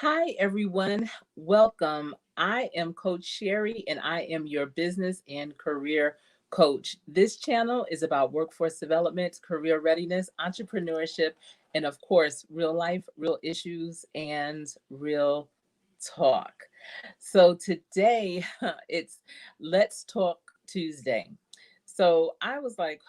Hi, everyone. Welcome. I am Coach Sherri, and I am your business and career coach. This channel is about workforce development, career readiness, entrepreneurship, and of course, real life, real issues, and real talk. So today it's Let's Talk Tuesday. So I was like,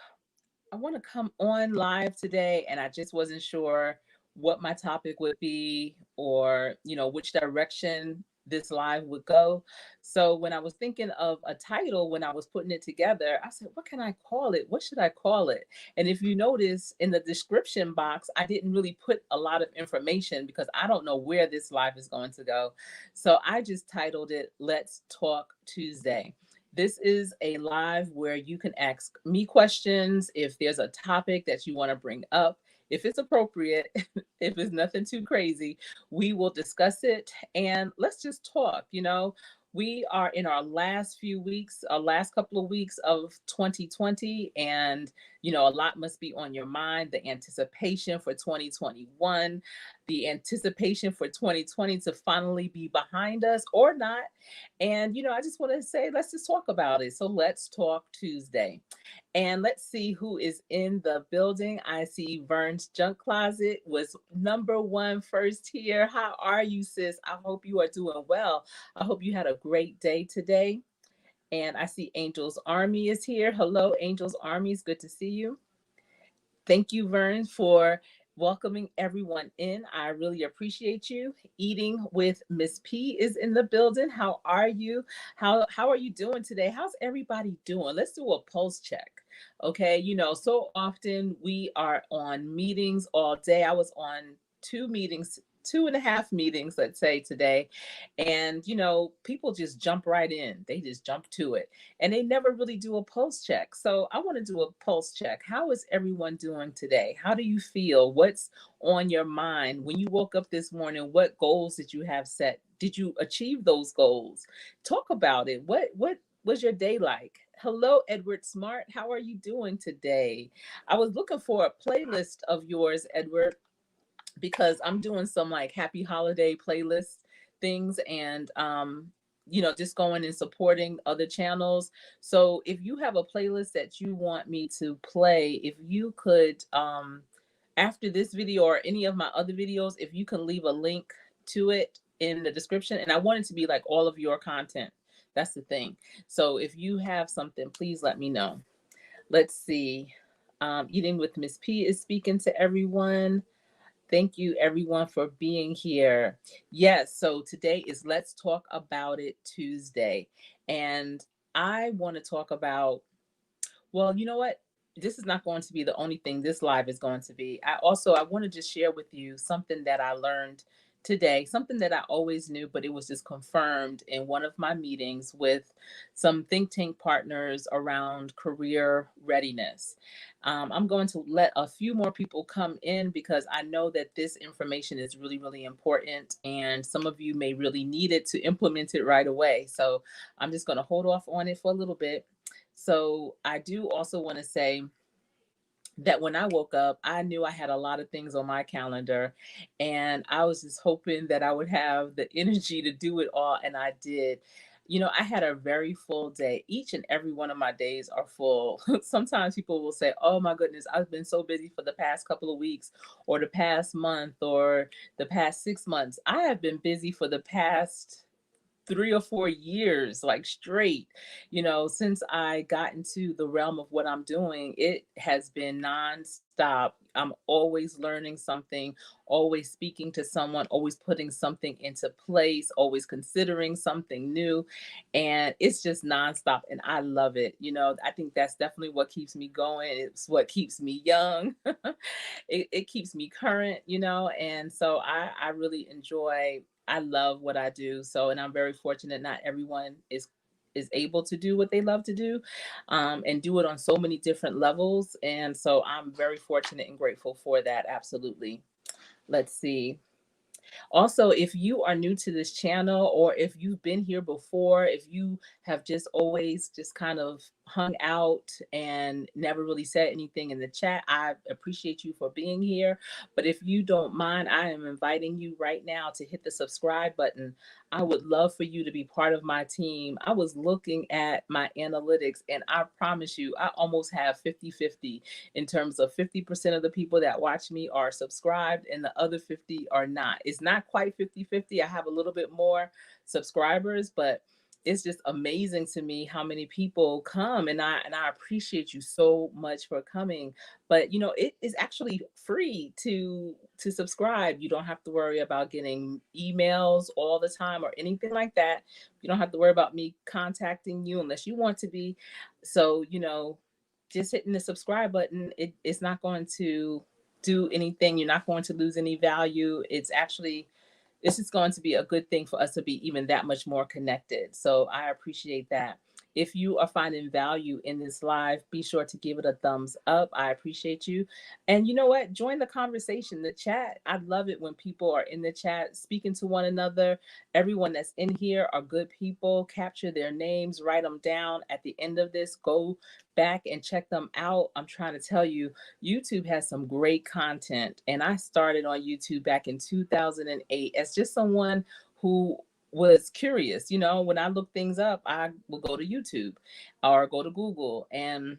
I want to come on live today, and I just wasn't sure what my topic would be or, which direction this live would go. So when I was thinking of a title, when I was putting it together, I said, what can I call it? What should I call it? And if you notice in the description box, I didn't really put a lot of information because I don't know where this live is going to go. So I just titled it, Let's Talk Tuesday. This is a live where you can ask me questions if there's a topic that you want to bring up. If it's appropriate, if it's nothing too crazy, we will discuss it and let's just talk. We are in our last few weeks, our last couple of weeks of 2020, and a lot must be on your mind. The anticipation for 2021, the anticipation for 2020 to finally be behind us or not. And, I just want to say, let's just talk about it. So let's talk Tuesday. And let's see who is in the building. I see Vern's Junk Closet was number one first here. How are you, sis? I hope you are doing well. I hope you had a great day today. And I see Angel's Army is here. Hello, Angel's Army. It's good to see you. Thank you, Vern, for welcoming everyone in. I really appreciate you. Eating with Miss P is in the building. How are you? How are you doing today? How's everybody doing? Let's do a pulse check. Okay, so often we are on meetings all day. I was on two meetings, 2.5 meetings, let's say today. And people just jump right in. They just jump to it and they never really do a pulse check. So I want to do a pulse check. How is everyone doing today? How do you feel? What's on your mind? When you woke up this morning, what goals did you have set? Did you achieve those goals? Talk about it. What was your day like? Hello, Edward Smart. How are you doing today? I was looking for a playlist of yours, Edward, because I'm doing some like happy holiday playlist things and just going and supporting other channels. So if you have a playlist that you want me to play, if you could after this video or any of my other videos, if you can leave a link to it in the description. And I want it to be like all of your content. That's the thing. So if you have something, please let me know. Let's see. Eating with Miss P is speaking to everyone. Thank you, everyone, for being here. Yes, so today is Let's Talk About It Tuesday. And I want to talk about, well, you know what? This is not going to be the only thing this live is going to be. I want to just share with you something that I learned today, something that I always knew, but it was just confirmed in one of my meetings with some think tank partners around career readiness. I'm going to let a few more people come in because I know that this information is really, really important and some of you may really need it to implement it right away. So I'm just going to hold off on it for a little bit. So I do also want to say that when I woke up, I knew I had a lot of things on my calendar, and I was just hoping that I would have the energy to do it all, and I did. I had a very full day. Each and every one of my days are full. Sometimes people will say, oh my goodness, I've been so busy for the past couple of weeks, or the past month, or the past 6 months. I have been busy for the past 3 or 4 years, like straight. Since I got into the realm of what I'm doing, it has been nonstop. I'm always learning something, always speaking to someone, always putting something into place, always considering something new. And it's just nonstop. And I love it. I think that's definitely what keeps me going. It's what keeps me young. it keeps me current, and so I really enjoy, I love what I do. So, and I'm very fortunate. Not everyone is able to do what they love to do, and do it on so many different levels. And so I'm very fortunate and grateful for that. Absolutely. Let's see. Also, if you are new to this channel or if you've been here before, if you have just always just kind of hung out and never really said anything in the chat, I appreciate you for being here. But if you don't mind, I am inviting you right now to hit the subscribe button. I would love for you to be part of my team. I was looking at my analytics, and I promise you, I almost have 50-50 in terms of 50% of the people that watch me are subscribed and the other 50 are not. It's not quite 50-50. I have a little bit more subscribers, but it's just amazing to me how many people come, and I appreciate you so much for coming. But it is actually free to subscribe. You don't have to worry about getting emails all the time or anything like that. You don't have to worry about me contacting you unless you want to be. So just hitting the subscribe button, it's not going to do anything. You're not going to lose any value. It's actually, this is going to be a good thing for us to be even that much more connected. So I appreciate that. If you are finding value in this live, be sure to give it a thumbs up. I appreciate you. And you know what? Join the conversation, the chat. I love it when people are in the chat speaking to one another. Everyone that's in here are good people. Capture their names, write them down. At the end of this, go back and check them out. I'm trying to tell you, YouTube has some great content. And I started on YouTube back in 2008 as just someone who was curious. When I look things up, I will go to YouTube or go to Google. And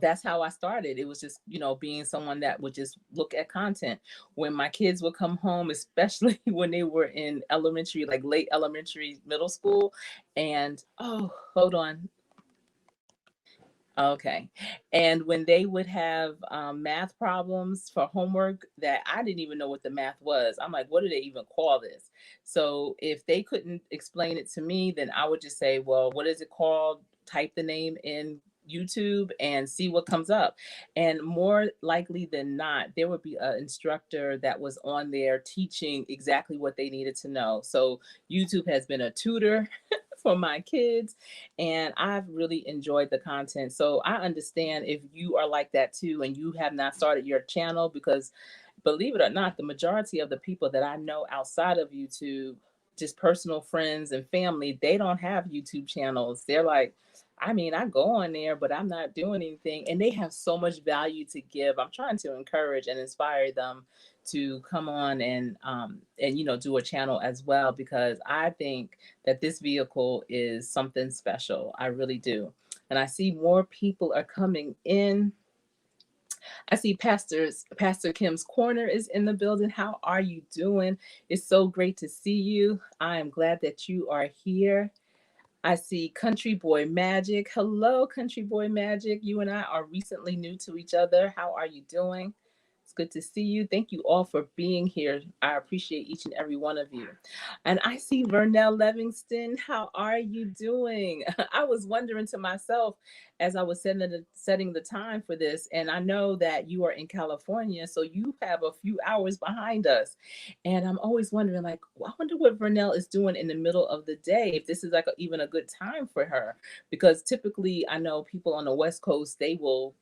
that's how I started. It was just, being someone that would just look at content. When my kids would come home, especially when they were in elementary, like late elementary, middle school, and oh, hold on. Okay. And when they would have math problems for homework that I didn't even know what the math was, I'm like, what do they even call this? So if they couldn't explain it to me, then I would just say, well, what is it called? Type the name in YouTube and see what comes up. And more likely than not, there would be an instructor that was on there teaching exactly what they needed to know. So YouTube has been a tutor for my kids, and I've really enjoyed the content. So I understand if you are like that too and you have not started your channel, because believe it or not, the majority of the people that I know outside of YouTube, just personal friends and family, they don't have YouTube channels. They're like, I mean, I go on there, but I'm not doing anything. And they have so much value to give. I'm trying to encourage and inspire them to come on and do a channel as well, because I think that this vehicle is something special. I really do. And I see more people are coming in. I see Pastor Kim's Corner is in the building. How are you doing? It's so great to see you. I am glad that you are here. I see Country Boy Magic. Hello, Country Boy Magic. You and I are recently new to each other. How are you doing? It's good to see you. Thank you all for being here. I appreciate each and every one of you. And I see Vernell Livingston. How are you doing? I was wondering to myself as I was setting the time for this, and I know that you are in California, so you have a few hours behind us. And I'm always wondering, like, I wonder what Vernell is doing in the middle of the day, if this is like even a good time for her. Because typically I know people on the West Coast, they will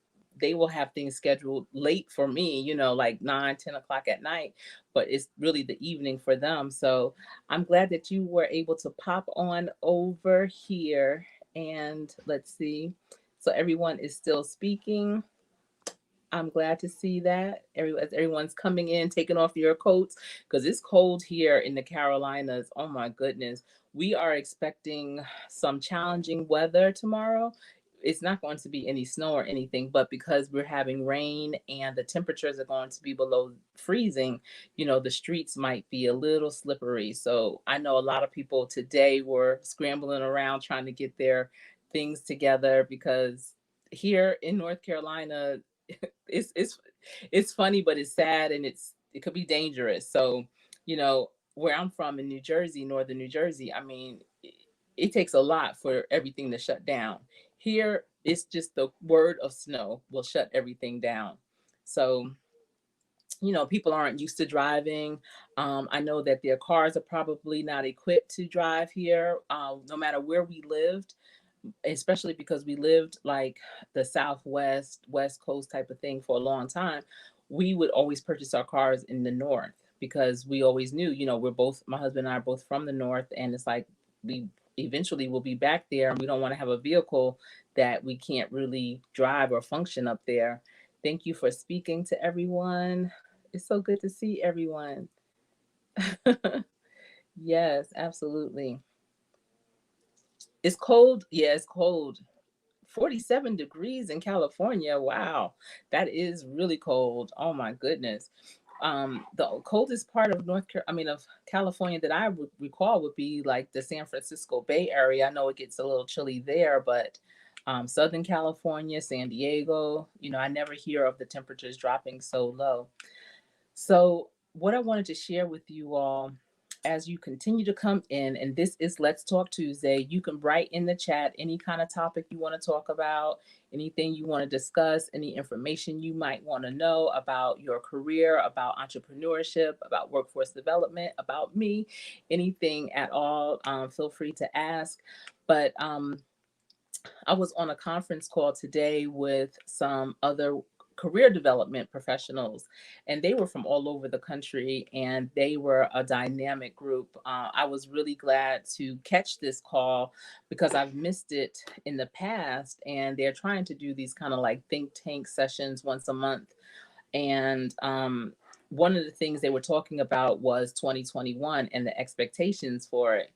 have things scheduled late for me, like 9, 10 o'clock at night, but it's really the evening for them. So I'm glad that you were able to pop on over here. And let's see. So everyone is still speaking. I'm glad to see that everyone's coming in, taking off your coats, because it's cold here in the Carolinas. Oh my goodness. We are expecting some challenging weather tomorrow. It's not going to be any snow or anything, but because we're having rain and the temperatures are going to be below freezing, the streets might be a little slippery. So I know a lot of people today were scrambling around trying to get their things together, because here in North Carolina, it's funny, but it's sad, and it could be dangerous. So, where I'm from in New Jersey, northern New Jersey, I mean, it takes a lot for everything to shut down. Here, it's just the word of snow will shut everything down. So, people aren't used to driving. I know that their cars are probably not equipped to drive here, no matter where we lived, especially because we lived like the Southwest, West Coast type of thing for a long time. We would always purchase our cars in the North because we always knew, my husband and I are both from the North, and it's like we eventually we'll be back there, and we don't want to have a vehicle that we can't really drive or function up there. Thank you for speaking to everyone. It's so good to see everyone. Yes, absolutely. It's cold. Yeah, it's cold. 47 degrees in California. Wow. That is really cold. Oh my goodness. The coldest part of of California that I would recall would be like the San Francisco Bay Area. I know it gets a little chilly there, but Southern California, San Diego, I never hear of the temperatures dropping so low. So, what I wanted to share with you all as you continue to come in, and this is Let's Talk Tuesday, you can write in the chat any kind of topic you want to talk about, anything you want to discuss, any information you might want to know about your career, about entrepreneurship, about workforce development, about me, anything at all. Feel free to ask. But I was on a conference call today with some other career development professionals, and they were from all over the country, and they were a dynamic group. I was really glad to catch this call because I've missed it in the past, and they're trying to do these kind of like think tank sessions once a month. And one of the things they were talking about was 2021 and the expectations for it.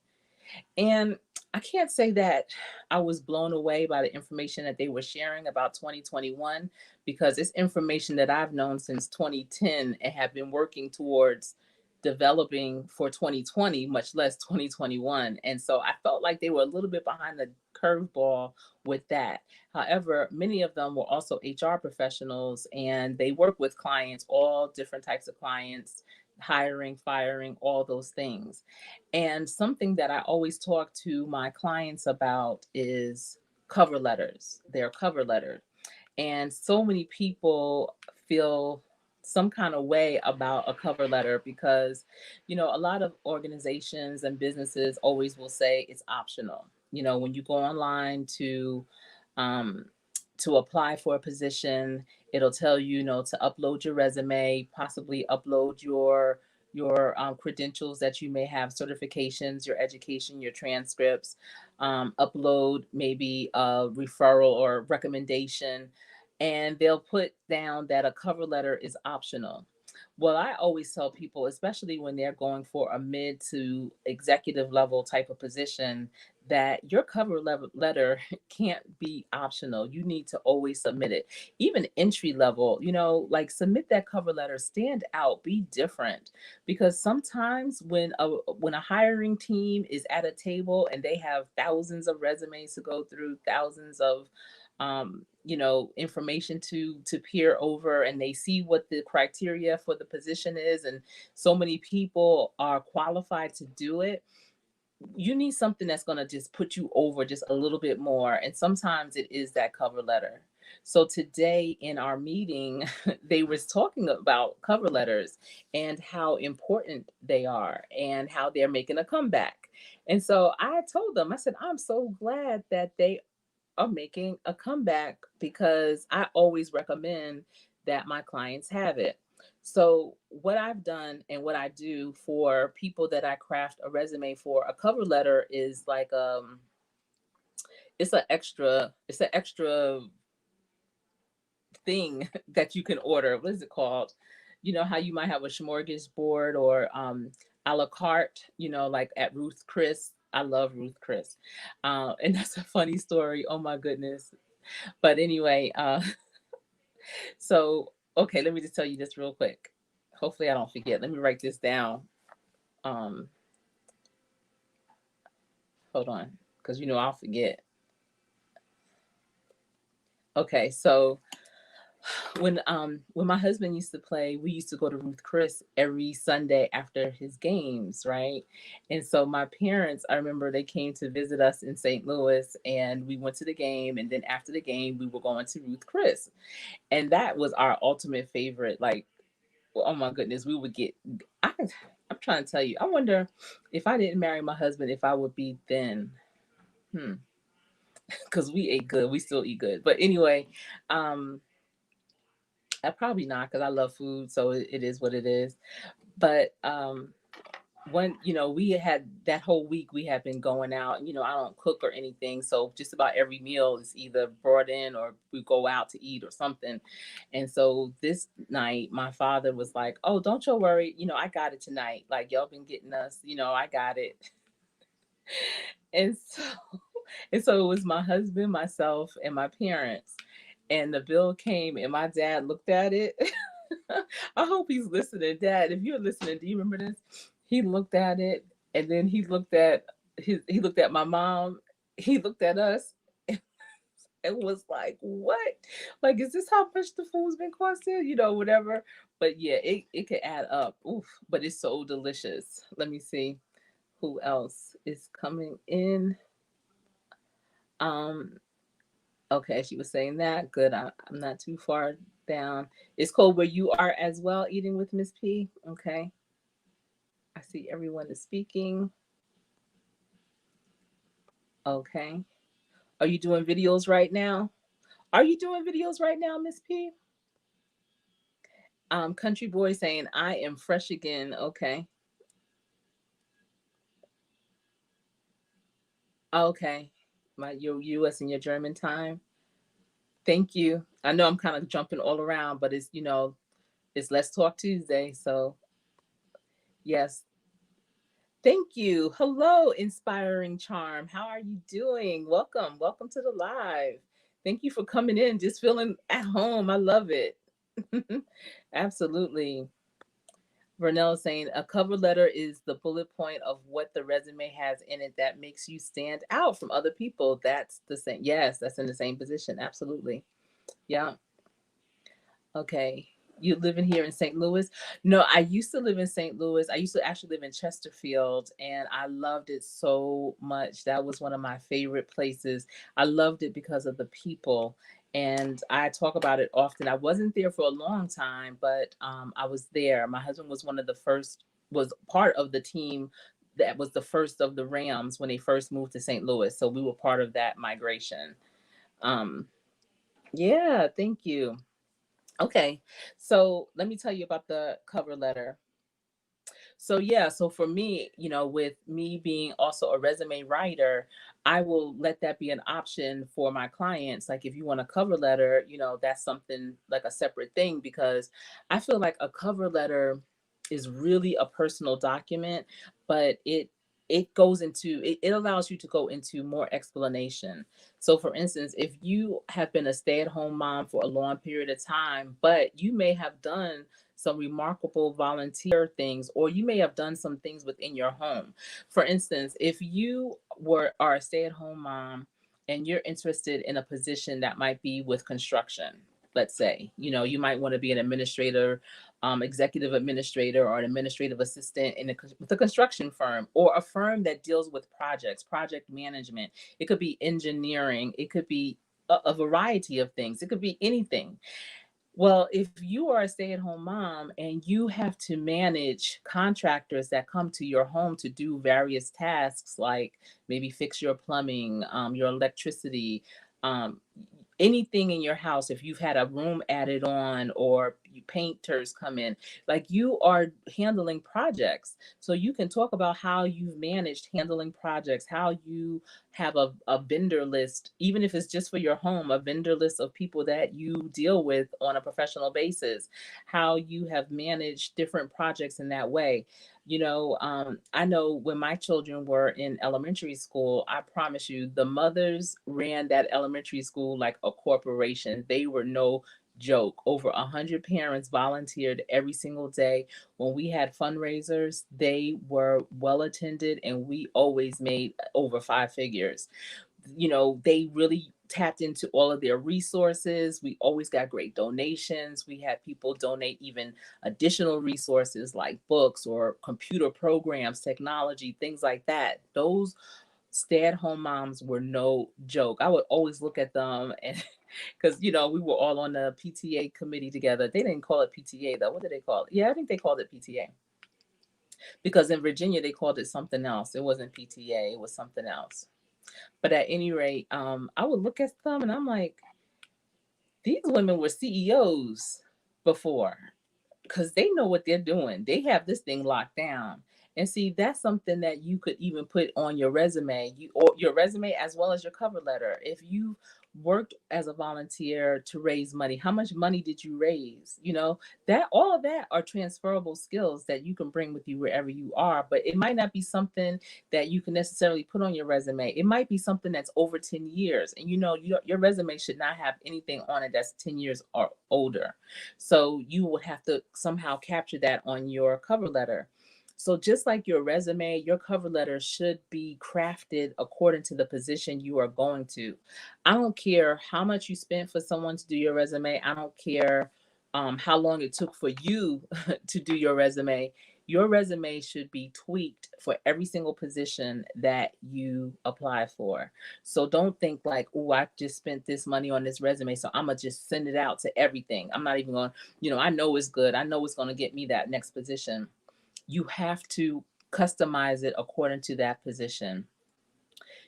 And I can't say that I was blown away by the information that they were sharing about 2021, because it's information that I've known since 2010 and have been working towards developing for 2020, much less 2021. And so I felt like they were a little bit behind the curveball with that. However, many of them were also HR professionals, and they work with clients, all different types of clients, hiring, firing, all those things. And something that I always talk to my clients about is cover letters, their cover letter. And so many people feel some kind of way about a cover letter because, a lot of organizations and businesses always will say it's optional. When you go online um, to apply for a position, it'll tell you, to upload your resume, possibly upload your credentials that you may have, certifications, your education, your transcripts, upload maybe a referral or recommendation, and they'll put down that a cover letter is optional. Well, I always tell people, especially when they're going for a mid to executive level type of position, that your letter can't be optional. You need to always submit it. Even entry level, like submit that cover letter, stand out, be different. Because sometimes when a hiring team is at a table and they have thousands of resumes to go through, thousands of information to peer over, and they see what the criteria for the position is, and so many people are qualified to do it. You need something that's going to just put you over just a little bit more, and sometimes it is that cover letter. So today in our meeting they was talking about cover letters and how important they are and how they're making a comeback. And so I told them, I said, I'm so glad that they are making a comeback, because I always recommend that my clients have it. So, what I've done and what I do for people that I craft a resume for, a cover letter is like it's an extra thing that you can order. What is it called? You know how you might have a smorgasbord or a la carte, like at Ruth Chris. I love Ruth Chris. And that's a funny story. Oh my goodness. But anyway, so okay, let me just tell you this real quick. Hopefully I don't forget. Let me write this down. Um, Hold on, because I'll forget. Okay, so when my husband used to play, we used to go to Ruth Chris every Sunday after his games, right? And so my parents, I remember they came to visit us in St. Louis, and we went to the game, and then after the game we were going to Ruth Chris. And that was our ultimate favorite. Like, oh my goodness, we would get. I, I'm trying to tell you. I wonder if I didn't marry my husband, if I would be thin. Hmm. Because we ate good. We still eat good. But anyway, um, I probably not, because I love food, so it is what it is. But when we had that whole week, we had been going out, and I don't cook or anything, so just about every meal is either brought in or we go out to eat or something. And so this night my father was like, oh, don't you worry, I got it tonight, like y'all been getting us, I got it. And so and so it was my husband, myself, and my parents, and the bill came and my dad looked at it. I hope he's listening. Dad, if you're listening, do you remember this? He looked at it, and then he looked at my mom, he looked at us, and was like, what? Like, is this how much the food's been costing? Whatever. But yeah, it could add up. Oof, but it's so delicious. Let me see who else is coming in. Um, okay, she was saying that. Good. I'm not too far down. It's cold where you are as well, eating with Miss P. Okay. I see everyone is speaking. Okay. Are you doing videos right now? Are you doing videos right now, Miss P? Country boy saying I am fresh again. Okay. Okay. Your US and your German time. Thank you. I know I'm kind of jumping all around, but it's Let's Talk Tuesday. So yes. Thank you. Hello, inspiring charm. How are you doing? Welcome. Welcome to the live. Thank you for coming in, just feeling at home. I love it. Absolutely. Vernell is saying a cover letter is the bullet point of what the resume has in it that makes you stand out from other people. That's the same. Yes, that's in the same position. Absolutely. Yeah. Okay. You living here in St. Louis? No, I used to live in St. Louis. I used to actually live in Chesterfield, and I loved it so much. That was one of my favorite places. I loved it because of the people, and I talk about it often. I wasn't there for a long time, but I was there. My husband was one of the first, was part of the team that was the first of the Rams when they first moved to St. Louis. So we were part of that migration. Um, yeah, thank you. Okay, so let me tell you about the cover letter. So yeah, so for me, with me being also a resume writer, I will let that be an option for my clients. Like if you want a cover letter, that's something like a separate thing, because I feel like a cover letter is really a personal document, but it allows you to go into more explanation. So for instance, if you have been a stay-at-home mom for a long period of time, but you may have done some remarkable volunteer things, or you may have done some things within your home. For instance, if you are a stay-at-home mom and you're interested in a position that might be with construction, let's say, you might want to be an administrator, executive administrator, or an administrative assistant with a construction firm, or a firm that deals with projects, project management. It could be engineering, it could be a variety of things, it could be anything. Well, if you are a stay at home mom and you have to manage contractors that come to your home to do various tasks, like maybe fix your plumbing, your electricity, um, anything in your house, if you've had a room added on or painters come in, like you are handling projects. So you can talk about how you've managed handling projects, how you have a vendor list, even if it's just for your home, a vendor list of people that you deal with on a professional basis, how you have managed different projects in that way. I know when my children were in elementary school, I promise you, the mothers ran that elementary school like a corporation. They were no joke. Over 100 parents volunteered every single day. When we had fundraisers, they were well attended, and we always made over five figures. They really tapped into all of their resources. We always got great donations. We had people donate even additional resources like books or computer programs, technology, things like that. Those stay-at-home moms were no joke. I would always look at them, and because we were all on the PTA committee together. They didn't call it PTA though. What did they call it? Yeah, I think they called it PTA, because in Virginia they called it something else. It wasn't PTA, it was something else. But at any rate, I would look at them and I'm like, these women were CEOs before, because they know what they're doing. They have this thing locked down. And see, that's something that you could even put on your resume, or your resume as well as your cover letter. If you worked as a volunteer to raise money, how much money did you raise? That all of that are transferable skills that you can bring with you wherever you are, but it might not be something that you can necessarily put on your resume. It might be something that's over 10 years, and your resume should not have anything on it that's 10 years or older. So you would have to somehow capture that on your cover letter. So just like your resume, your cover letter should be crafted according to the position you are going to. I don't care how much you spent for someone to do your resume. I don't care how long it took for you to do your resume. Your resume should be tweaked for every single position that you apply for. So don't think like, oh, I just spent this money on this resume, so I'm gonna just send it out to everything. I'm not even going, I know it's good. I know it's going to get me that next position. You have to customize it according to that position.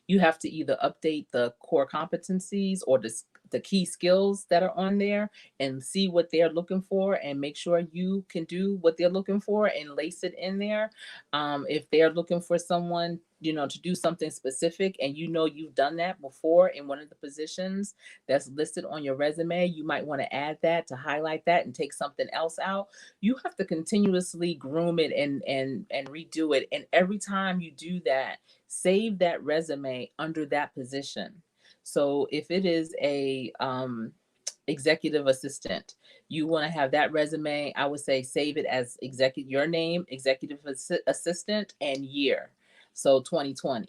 You have to either update the core competencies or the key skills that are on there and see what they're looking for and make sure you can do what they're looking for and lace it in there. If they're looking for someone, to do something specific and you've done that before in one of the positions that's listed on your resume, you might want to add that to highlight that and take something else out. You have to continuously groom it and redo it. And every time you do that, save that resume under that position. So if it is a executive assistant, you want to have that resume, I would say save it as your name, executive assistant, and year. So 2020.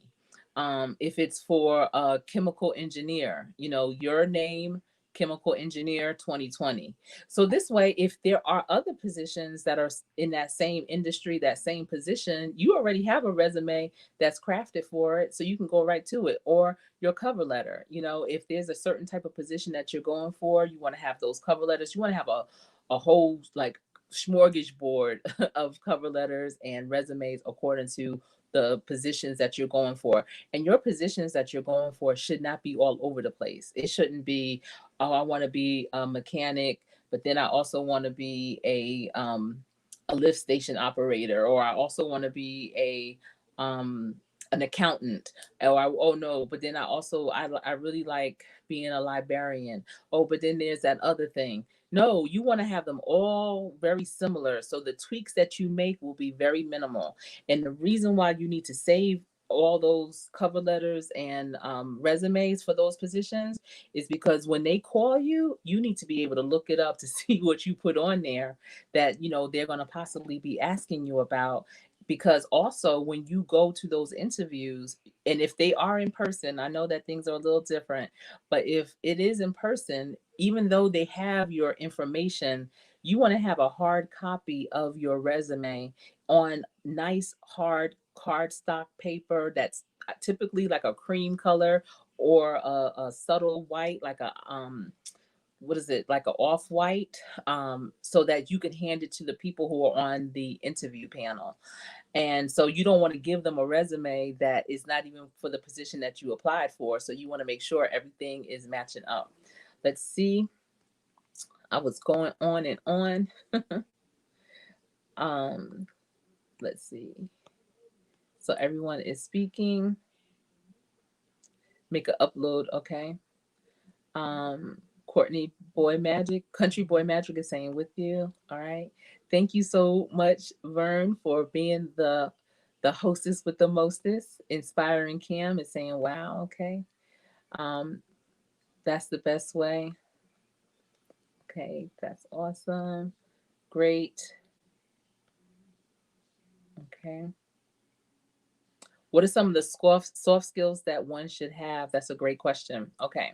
If it's for a chemical engineer, your name, chemical engineer 2020. So this way, if there are other positions that are in that same industry, that same position, you already have a resume that's crafted for it, so you can go right to it. Or your cover letter, if there's a certain type of position that you're going for, you want to have those cover letters. You want to have a whole like smorgasbord of cover letters and resumes according to the positions that you're going for. And your positions that you're going for should not be all over the place. It shouldn't be, oh, I want to be a mechanic, but then I also want to be a lift station operator, or I also want to be an accountant. Or oh no, but then I really like being a librarian. Oh, but then there's that other thing. No, you want to have them all very similar. So the tweaks that you make will be very minimal. And the reason why you need to save all those cover letters and resumes for those positions is because when they call you, you need to be able to look it up to see what you put on there that they're going to possibly be asking you about. Because also when you go to those interviews, and if they are in person, I know that things are a little different, but if it is in person, even though they have your information, you want to have a hard copy of your resume on nice hard cardstock paper that's typically like a cream color, or a subtle white, like a what is it, like a off white, so that you can hand it to the people who are on the interview panel. And so you don't want to give them a resume that is not even for the position that you applied for. So you want to make sure everything is matching up. Let's see. I was going on and on. um, let's see. So everyone is speaking. Make an upload, okay. Courtney Boy Magic, Country Boy Magic is saying with you. All right. Thank you so much, Vern, for being the hostess with the mostest. Inspiring Cam is saying, wow, okay. Um, that's the best way. Okay, that's awesome. Great. Okay. What are some of the soft skills that one should have? That's a great question. Okay.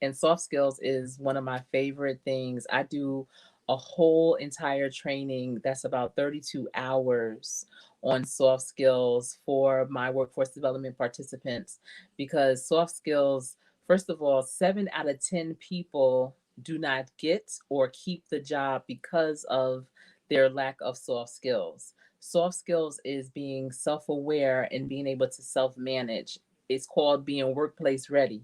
And soft skills is one of my favorite things. I do a whole entire training that's about 32 hours on soft skills for my workforce development participants, because soft skills, first of all, 7 out of 10 people do not get or keep the job because of their lack of soft skills. Soft skills is being self aware and being able to self manage. It's called being workplace ready.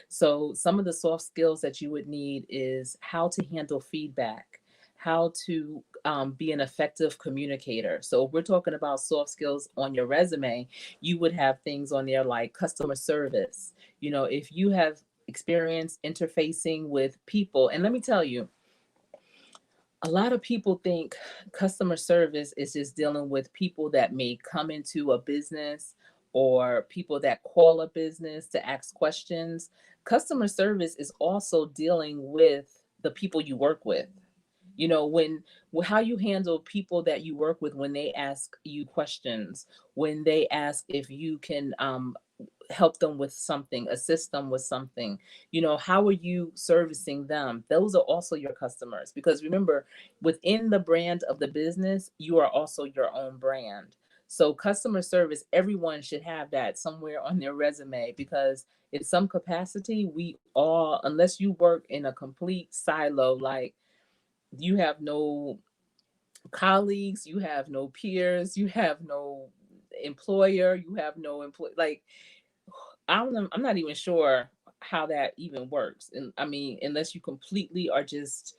So, some of the soft skills that you would need is how to handle feedback, how to be an effective communicator. So if we're talking about soft skills on your resume, you would have things on there like customer service. If you have experience interfacing with people, and let me tell you, a lot of people think customer service is just dealing with people that may come into a business or people that call a business to ask questions. Customer service is also dealing with the people you work with. When how you handle people that you work with when they ask you questions, when they ask if you can help them with something, assist them with something. How are you servicing them? Those are also your customers. Because remember, within the brand of the business, you are also your own brand. So customer service, everyone should have that somewhere on their resume, because in some capacity, we all, unless you work in a complete silo, like you have no colleagues, you have no peers, you have no employer, you have no employee. Like, I'm not even sure how that even works. And I mean, unless you completely are just,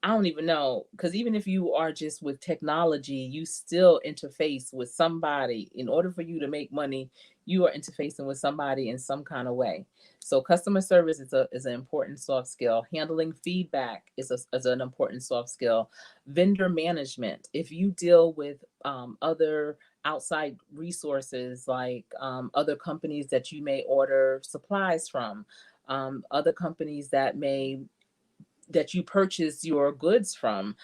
I don't even know, because even if you are just with technology, you still interface with somebody. In order for you to make money, you are interfacing with somebody in some kind of way. So customer service is an important soft skill. Handling feedback is an important soft skill. Vendor management. If you deal with other outside resources, like other companies that you may order supplies from, other companies that you purchase your goods from,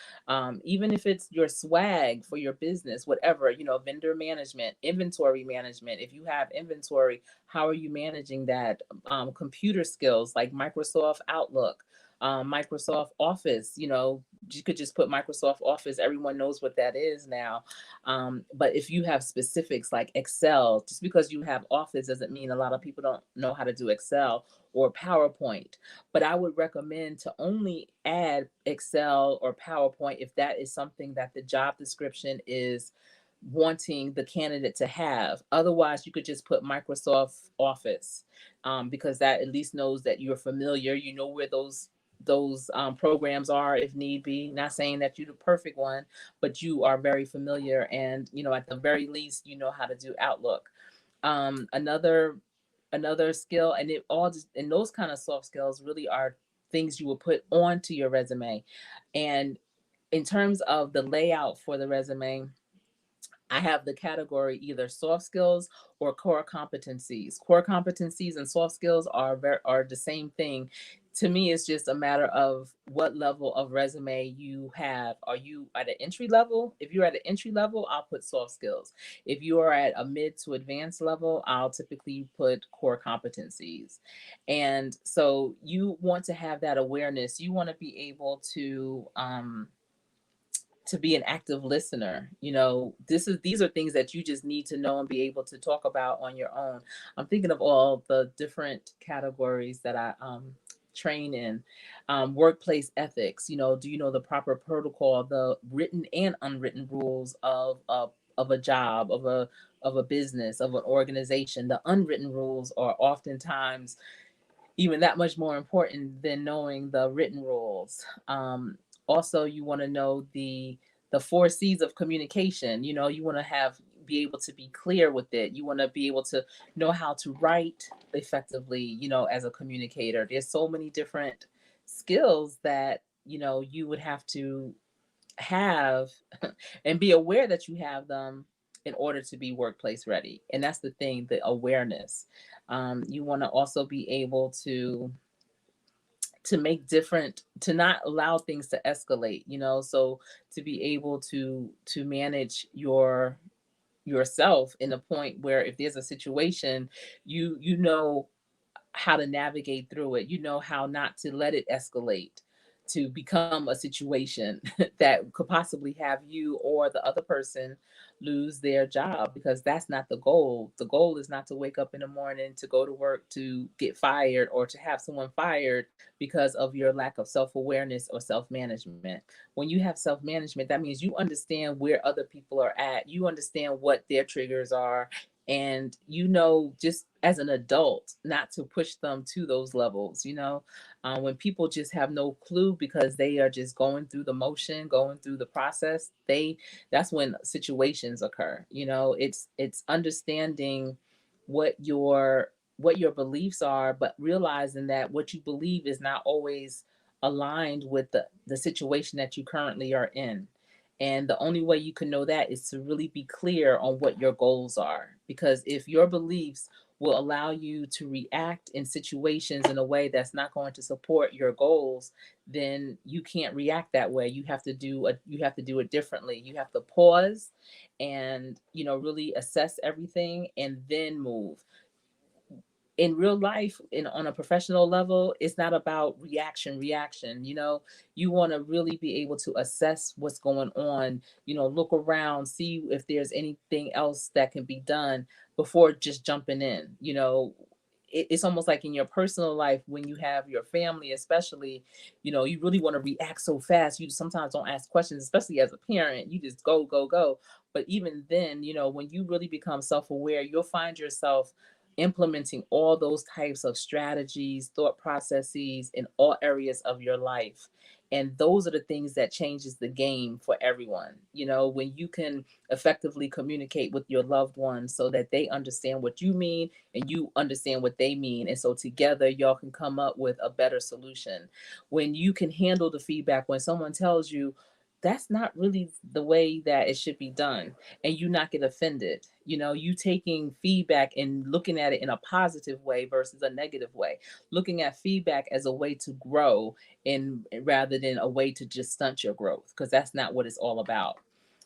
even if it's your swag for your business, whatever, vendor management, inventory management. If you have inventory, how are you managing that? Computer skills like Microsoft Outlook, Microsoft Office, you could just put Microsoft Office. Everyone knows what that is now. But if you have specifics like Excel, just because you have Office doesn't mean a lot of people don't know how to do Excel or PowerPoint. But I would recommend to only add Excel or PowerPoint if that is something that the job description is wanting the candidate to have. Otherwise, you could just put Microsoft Office, because that at least knows that you're familiar. You know where those programs are if need be. Not saying that you're the perfect one, but you are very familiar, and at the very least, you know how to do Outlook. Another skill, and it all just, and those kind of soft skills really are things you will put onto your resume. And in terms of the layout for the resume, I have the category either soft skills or core competencies. Core competencies and soft skills are the same thing. To me, it's just a matter of what level of resume you have. Are you at an entry level? If you're at an entry level, I'll put soft skills. If you are at a mid to advanced level, I'll typically put core competencies. And so you want to have that awareness. You want to be able to be an active listener. These are things that you just need to know and be able to talk about on your own. I'm thinking of all the different categories that I train in. Workplace ethics. Do you know the proper protocol, the written and unwritten rules of a job, of a business, of an organization? The unwritten rules are oftentimes even that much more important than knowing the written rules. Also, you want to know the four C's of communication. You want to be able to be clear with it. You want to be able to know how to write effectively. As a communicator, there's so many different skills that you would have to have and be aware that you have them in order to be workplace ready. And that's the thing, the awareness. You want to also be able to not allow things to escalate, so to be able to manage yourself in a point where if there's a situation, you know how to navigate through it. You know how not to let it escalate to become a situation that could possibly have you or the other person lose their job, because that's not the goal. The goal is not to wake up in the morning to go to work to get fired or to have someone fired because of your lack of self-awareness or self-management. When you have self-management, that means you understand where other people are at. You understand what their triggers are, And you know, just as an adult, not to push them to those levels, you know. When people just have no clue because they are just going through the motion, going through the process, that's when situations occur, you know. It's understanding what your beliefs are, but realizing that what you believe is not always aligned with the situation that you currently are in. And the only way you can know that is to really be clear on what your goals are. Because if your beliefs will allow you to react in situations in a way that's not going to support your goals, then you can't react that way. You have to do it differently. You have to pause and, you know, really assess everything and then move. In real life, on a professional level, it's not about reaction, you know. You want to really be able to assess what's going on, you know, look around, see if there's anything else that can be done before just jumping in, you know. It's almost like in your personal life, when you have your family especially, you know, you really want to react so fast, you sometimes don't ask questions, especially as a parent, you just go go go. But even then, you know, when you really become self-aware, you'll find yourself implementing all those types of strategies, thought processes in all areas of your life. And those are the things that changes the game for everyone. You know, when you can effectively communicate with your loved ones so that they understand what you mean and you understand what they mean. And so together y'all can come up with a better solution. When you can handle the feedback, when someone tells you that's not really the way that it should be done, and you not get offended, you know, you taking feedback and looking at it in a positive way versus a negative way, looking at feedback as a way to grow and rather than a way to just stunt your growth, because that's not what it's all about.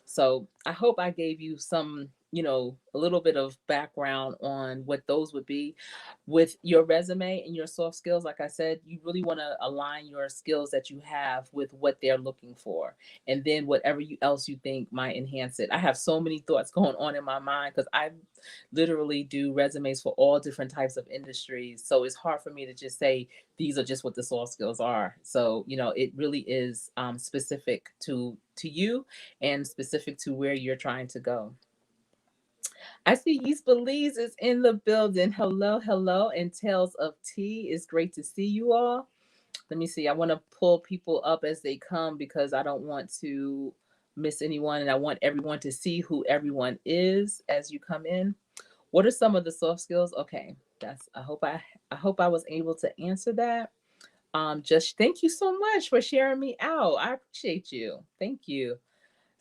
So I hope I gave you some, you know, a little bit of background on what those would be. With your resume and your soft skills, like I said, you really want to align your skills that you have with what they're looking for, and then whatever else you think might enhance it. I have so many thoughts going on in my mind because I literally do resumes for all different types of industries. So it's hard for me to just say these are just what the soft skills are. So, you know, it really is specific to you and specific to where you're trying to go. I see Yeast Belize is in the building. Hello, hello, and Tales of Tea. It's great to see you all. Let me see. I want to pull people up as they come because I don't want to miss anyone, and I want everyone to see who everyone is as you come in. What are some of the soft skills? Okay, that's. I hope I was able to answer that. Just thank you so much for sharing me out. I appreciate you. Thank you.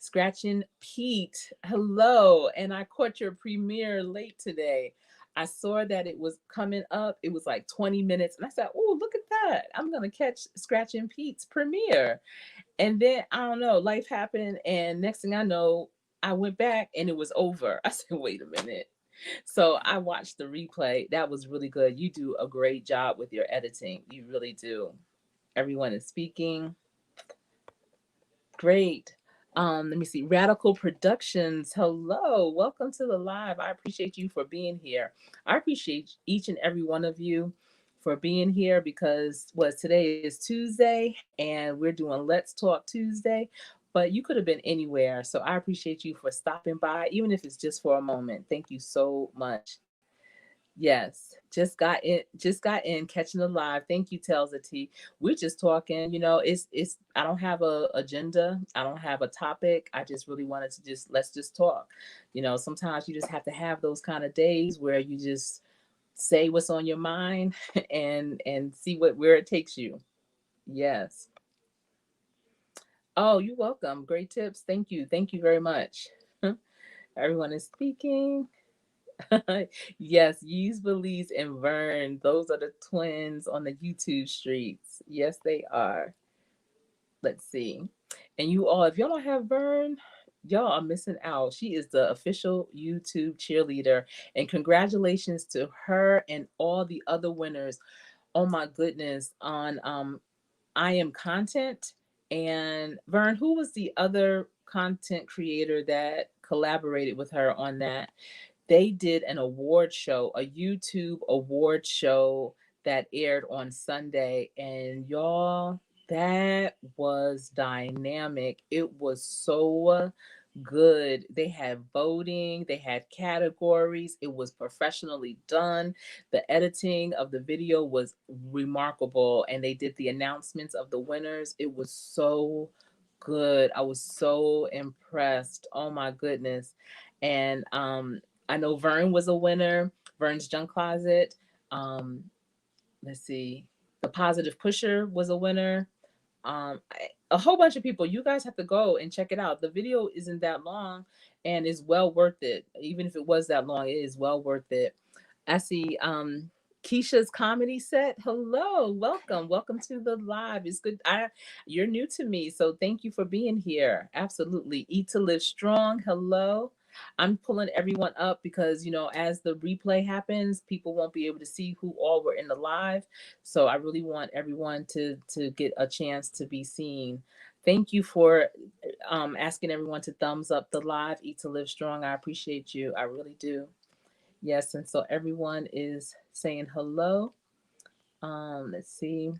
Scratching Pete, hello. And I caught your premiere late today. I saw that it was coming up. It was like 20 minutes. And I said, oh, look at that. I'm going to catch Scratching Pete's premiere. And then I don't know, life happened. And next thing I know, I went back and it was over. I said, wait a minute. So I watched the replay. That was really good. You do a great job with your editing. You really do. Everyone is speaking. Great. Let me see. Radical Productions. Hello. Welcome to the live. I appreciate you for being here. I appreciate each and every one of you for being here because today is Tuesday and we're doing Let's Talk Tuesday, but you could have been anywhere. So I appreciate you for stopping by, even if it's just for a moment. Thank you so much. Yes, just got in, catching the live. Thank you, Tells the T. We're just talking, you know, it's I don't have a agenda. I don't have a topic. I just really wanted to just let's just talk. You know, sometimes you just have to have those kind of days where you just say what's on your mind and see where it takes you. Yes. Oh, you're welcome. Great tips. Thank you. Thank you very much. Everyone is speaking. Yes, Yeast Belize and Vern. Those are the twins on the YouTube streets. Yes, they are. Let's see. And you all, if y'all don't have Vern, y'all are missing out. She is the official YouTube cheerleader. And congratulations to her and all the other winners. Oh my goodness. On I Am Content. And Vern, who was the other content creator that collaborated with her on that? They did an award show, a YouTube award show that aired on Sunday. And y'all, that was dynamic. It was so good. They had voting, they had categories. It was professionally done. The editing of the video was remarkable, and they did the announcements of the winners. It was so good. I was so impressed. Oh my goodness. And I know Vern was a winner, Vern's Junk Closet. Um, let's see. The Positive Pusher was a winner. A whole bunch of people. You guys have to go and check it out. The video isn't that long and is well worth it. Even if it was that long, it is well worth it. I see Keisha's comedy set. Hello, welcome to the live. It's good. You're new to me, so thank you for being here. Absolutely. Eat to Live Strong. Hello. I'm pulling everyone up because as the replay happens, people won't be able to see who all were in the live. So I really want everyone to get a chance to be seen. Thank you for asking everyone to thumbs up the live. Eat to Live Strong. I appreciate you. I really do. Yes, and so everyone is saying hello. Let's see.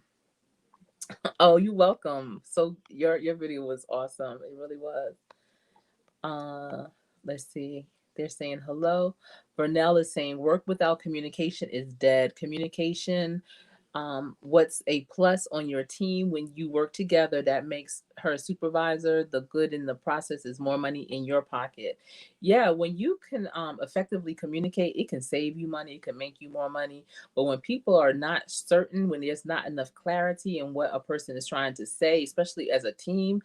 Oh, you're welcome. So your video was awesome. It really was. Uh, let's see. They're saying hello. Vernell is saying work without communication is dead. Communication, what's a plus on your team when you work together that makes her supervisor. The good in the process is more money in your pocket. Yeah, when you can effectively communicate, it can save you money, it can make you more money. But when people are not certain, when there's not enough clarity in what a person is trying to say, especially as a team,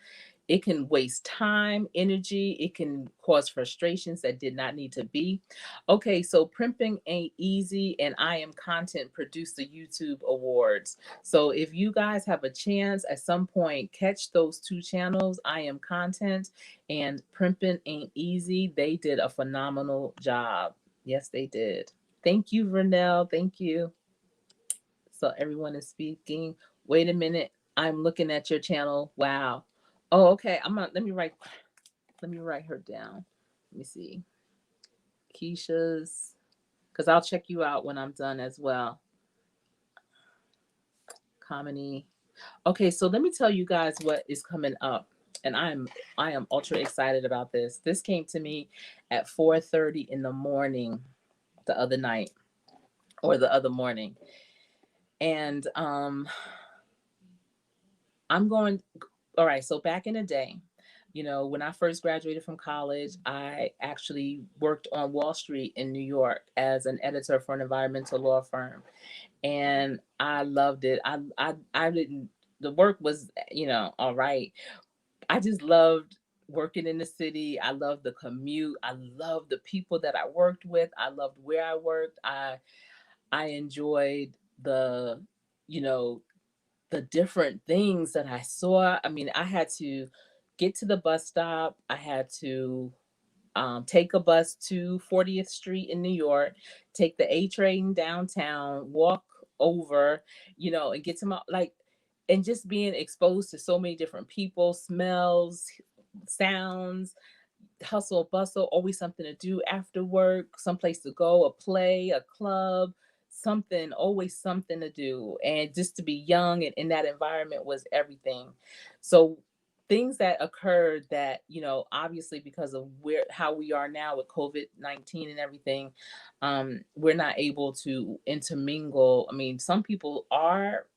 it can waste time, energy, it can cause frustrations that did not need to be. Okay, so primping ain't easy, and I am content produced the YouTube awards. So if you guys have a chance at some point, catch those two channels, I am content and primping ain't easy. They did a phenomenal job. Yes, they did. Thank you, Vernell. Thank you. So everyone is speaking. Wait a minute. I'm looking at your channel. Wow. Oh, okay. Let me write her down. Let me see. Keisha's, because I'll check you out when I'm done as well. Comedy. Okay, so let me tell you guys what is coming up. And I am ultra excited about this. This came to me at 4:30 in the morning the other night or the other morning. And I'm going all right, so back in the day, when I first graduated from college, I actually worked on Wall Street in New York as an editor for an environmental law firm, and I loved it. I didn't. The work was, all right. I just loved working in the city. I loved the commute. I loved the people that I worked with. I loved where I worked. I enjoyed the, you know, the different things that I saw. I mean, I had to get to the bus stop. I had to take a bus to 40th Street in New York, take the A train downtown, walk over, and get to my and just being exposed to so many different people, smells, sounds, hustle bustle, always something to do after work, someplace to go, a play, a club, something, always something to do. And just to be young and in that environment was everything. So things that occurred that, obviously because of how we are now with COVID-19 and everything, we're not able to intermingle. I mean, some people are,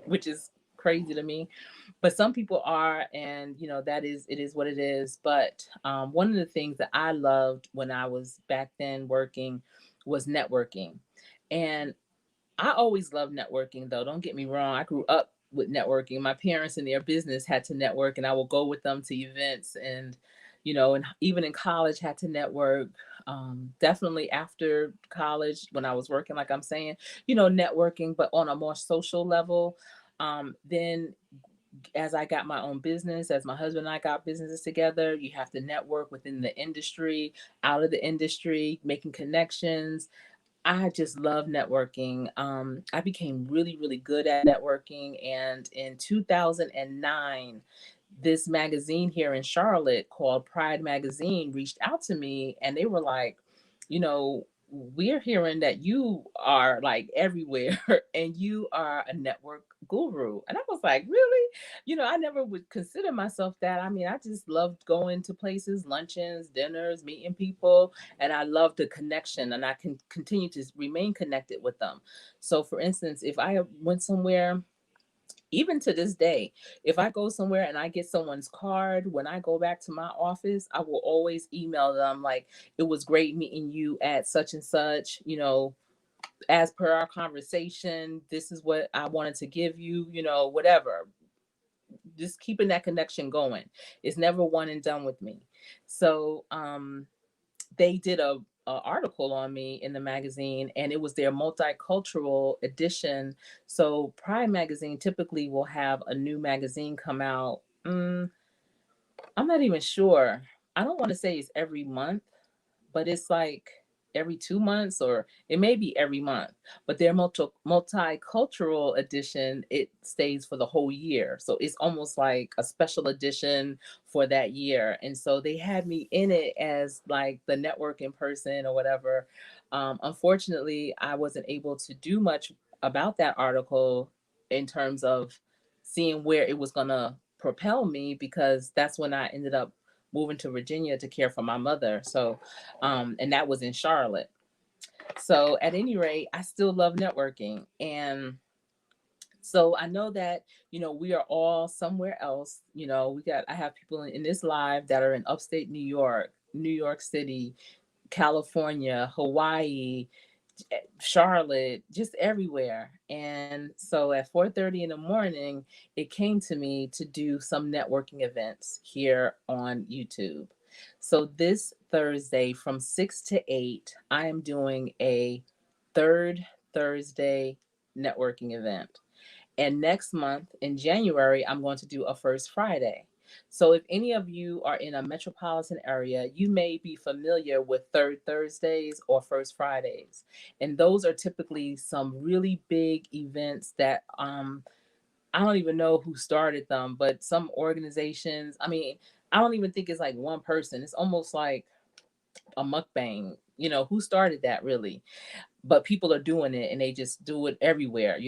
which is crazy to me, but some people are, and it is what it is. But one of the things that I loved when I was back then working was networking. And I always loved networking, though, don't get me wrong. I grew up with networking. My parents in their business had to network, and I will go with them to events, and even in college had to network. Definitely after college when I was working, like I'm saying, networking, but on a more social level. Then as I got my own business, as my husband and I got businesses together, you have to network within the industry, out of the industry, making connections. I just love networking. I became really, really good at networking. And in 2009, this magazine here in Charlotte called Pride Magazine reached out to me, and they were like, you know, we're hearing that you are like everywhere and you are a network guru. And I was like, really? I never would consider myself that. I mean, I just loved going to places, luncheons, dinners, meeting people, and I love the connection and I can continue to remain connected with them. So, for instance, if I went somewhere, even to this day, if I go somewhere and I get someone's card, when I go back to my office, I will always email them like, it was great meeting you at such and such, as per our conversation, this is what I wanted to give you, whatever. Just keeping that connection going. It's never one and done with me. So, they did a article on me in the magazine, and it was their multicultural edition. So Pride magazine typically will have a new magazine come out. I'm not even sure. I don't want to say it's every month, but it's like every 2 months, or it may be every month. But their multicultural edition, it stays for the whole year. So it's almost like a special edition for that year. And so they had me in it as like the networking person or whatever. Unfortunately, I wasn't able to do much about that article in terms of seeing where it was going to propel me, because that's when I ended up moving to Virginia to care for my mother. So, and that was in Charlotte. So, at any rate, I still love networking. And so I know that, we are all somewhere else. I have people in this live that are in upstate New York, New York City, California, Hawaii, Charlotte, just everywhere. And so at 4:30 in the morning, it came to me to do some networking events here on YouTube. So this Thursday from 6 to 8, I am doing a third Thursday networking event. And next month in January, I'm going to do a First Friday. So if any of you are in a metropolitan area, you may be familiar with Third Thursdays or First Fridays. And those are typically some really big events that I don't even know who started them, but some organizations, I mean, I don't even think it's like one person. It's almost like a mukbang. Who started that really? But people are doing it, and they just do it everywhere.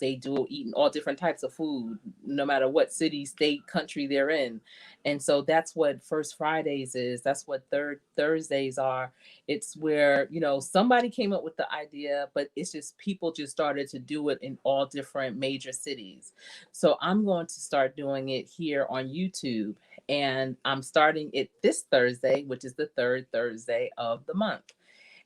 They do eating all different types of food, no matter what city, state, country they're in. And so that's what First Fridays is. That's what Third Thursdays are. It's where, somebody came up with the idea, but it's just people just started to do it in all different major cities. So I'm going to start doing it here on YouTube. And I'm starting it this Thursday, which is the third Thursday of the month.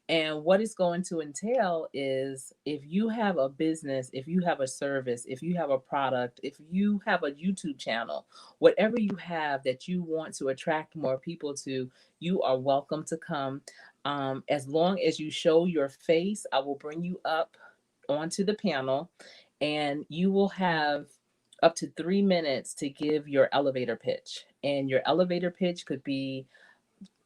And what it's going to entail is, if you have a business, if you have a service, if you have a product, if you have a YouTube channel, whatever you have that you want to attract more people to, you are welcome to come. As long as you show your face, I will bring you up onto the panel, and you will have up to 3 minutes to give your elevator pitch. And your elevator pitch could be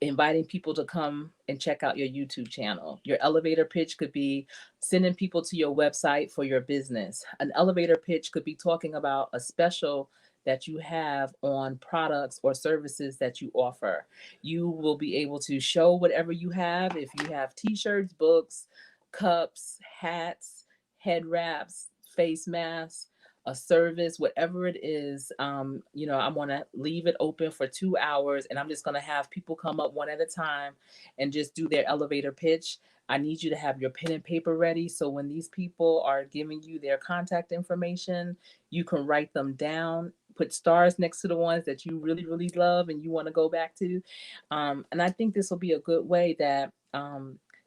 inviting people to come and check out your YouTube channel. Your elevator pitch could be sending people to your website for your business. An elevator pitch could be talking about a special that you have on products or services that you offer. You will be able to show whatever you have. If you have t-shirts, books, cups, hats, head wraps, face masks, a service, whatever it is, I'm going to leave it open for 2 hours, and I'm just going to have people come up one at a time and just do their elevator pitch. I need you to have your pen and paper ready. So when these people are giving you their contact information, you can write them down, put stars next to the ones that you really, really love and you want to go back to. And I think this will be a good way that,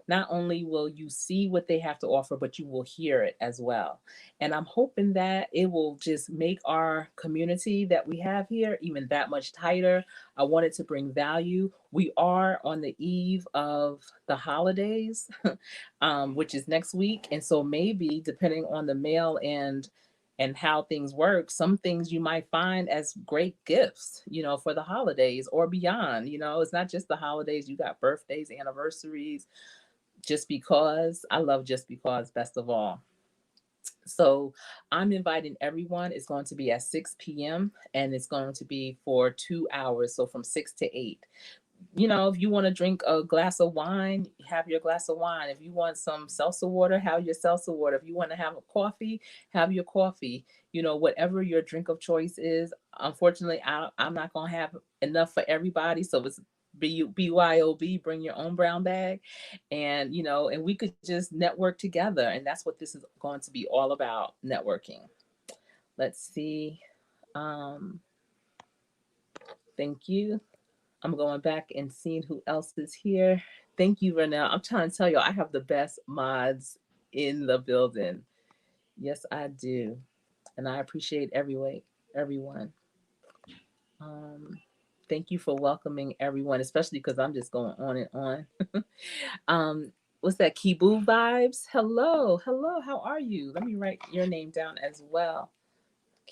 not only will you see what they have to offer, but you will hear it as well. And I'm hoping that it will just make our community that we have here even that much tighter. I wanted to bring value. We are on the eve of the holidays, which is next week. And so maybe depending on the mail and how things work, some things you might find as great gifts, for the holidays or beyond. It's not just the holidays, you got birthdays, anniversaries, just because. I love just because best of all. So I'm inviting everyone. It's going to be at 6 p.m. and it's going to be for 2 hours. So from 6 to 8. If you want to drink a glass of wine, have your glass of wine. If you want some seltzer water, have your seltzer water. If you want to have a coffee, have your coffee. Whatever your drink of choice is. Unfortunately, I'm not going to have enough for everybody. So it's BYOB, bring your own brown bag. And we could just network together. And that's what this is going to be all about, networking. Let's see. Um, thank you. I'm going back and seeing who else is here. Thank you, Vernell. I'm trying to tell you, I have the best mods in the building. Yes, I do. And I appreciate everyone. Um, Thank you for welcoming everyone, especially because I'm just going on and on. um, what's that? Kibu vibes. Hello, hello. How are you? Let me write your name down as well.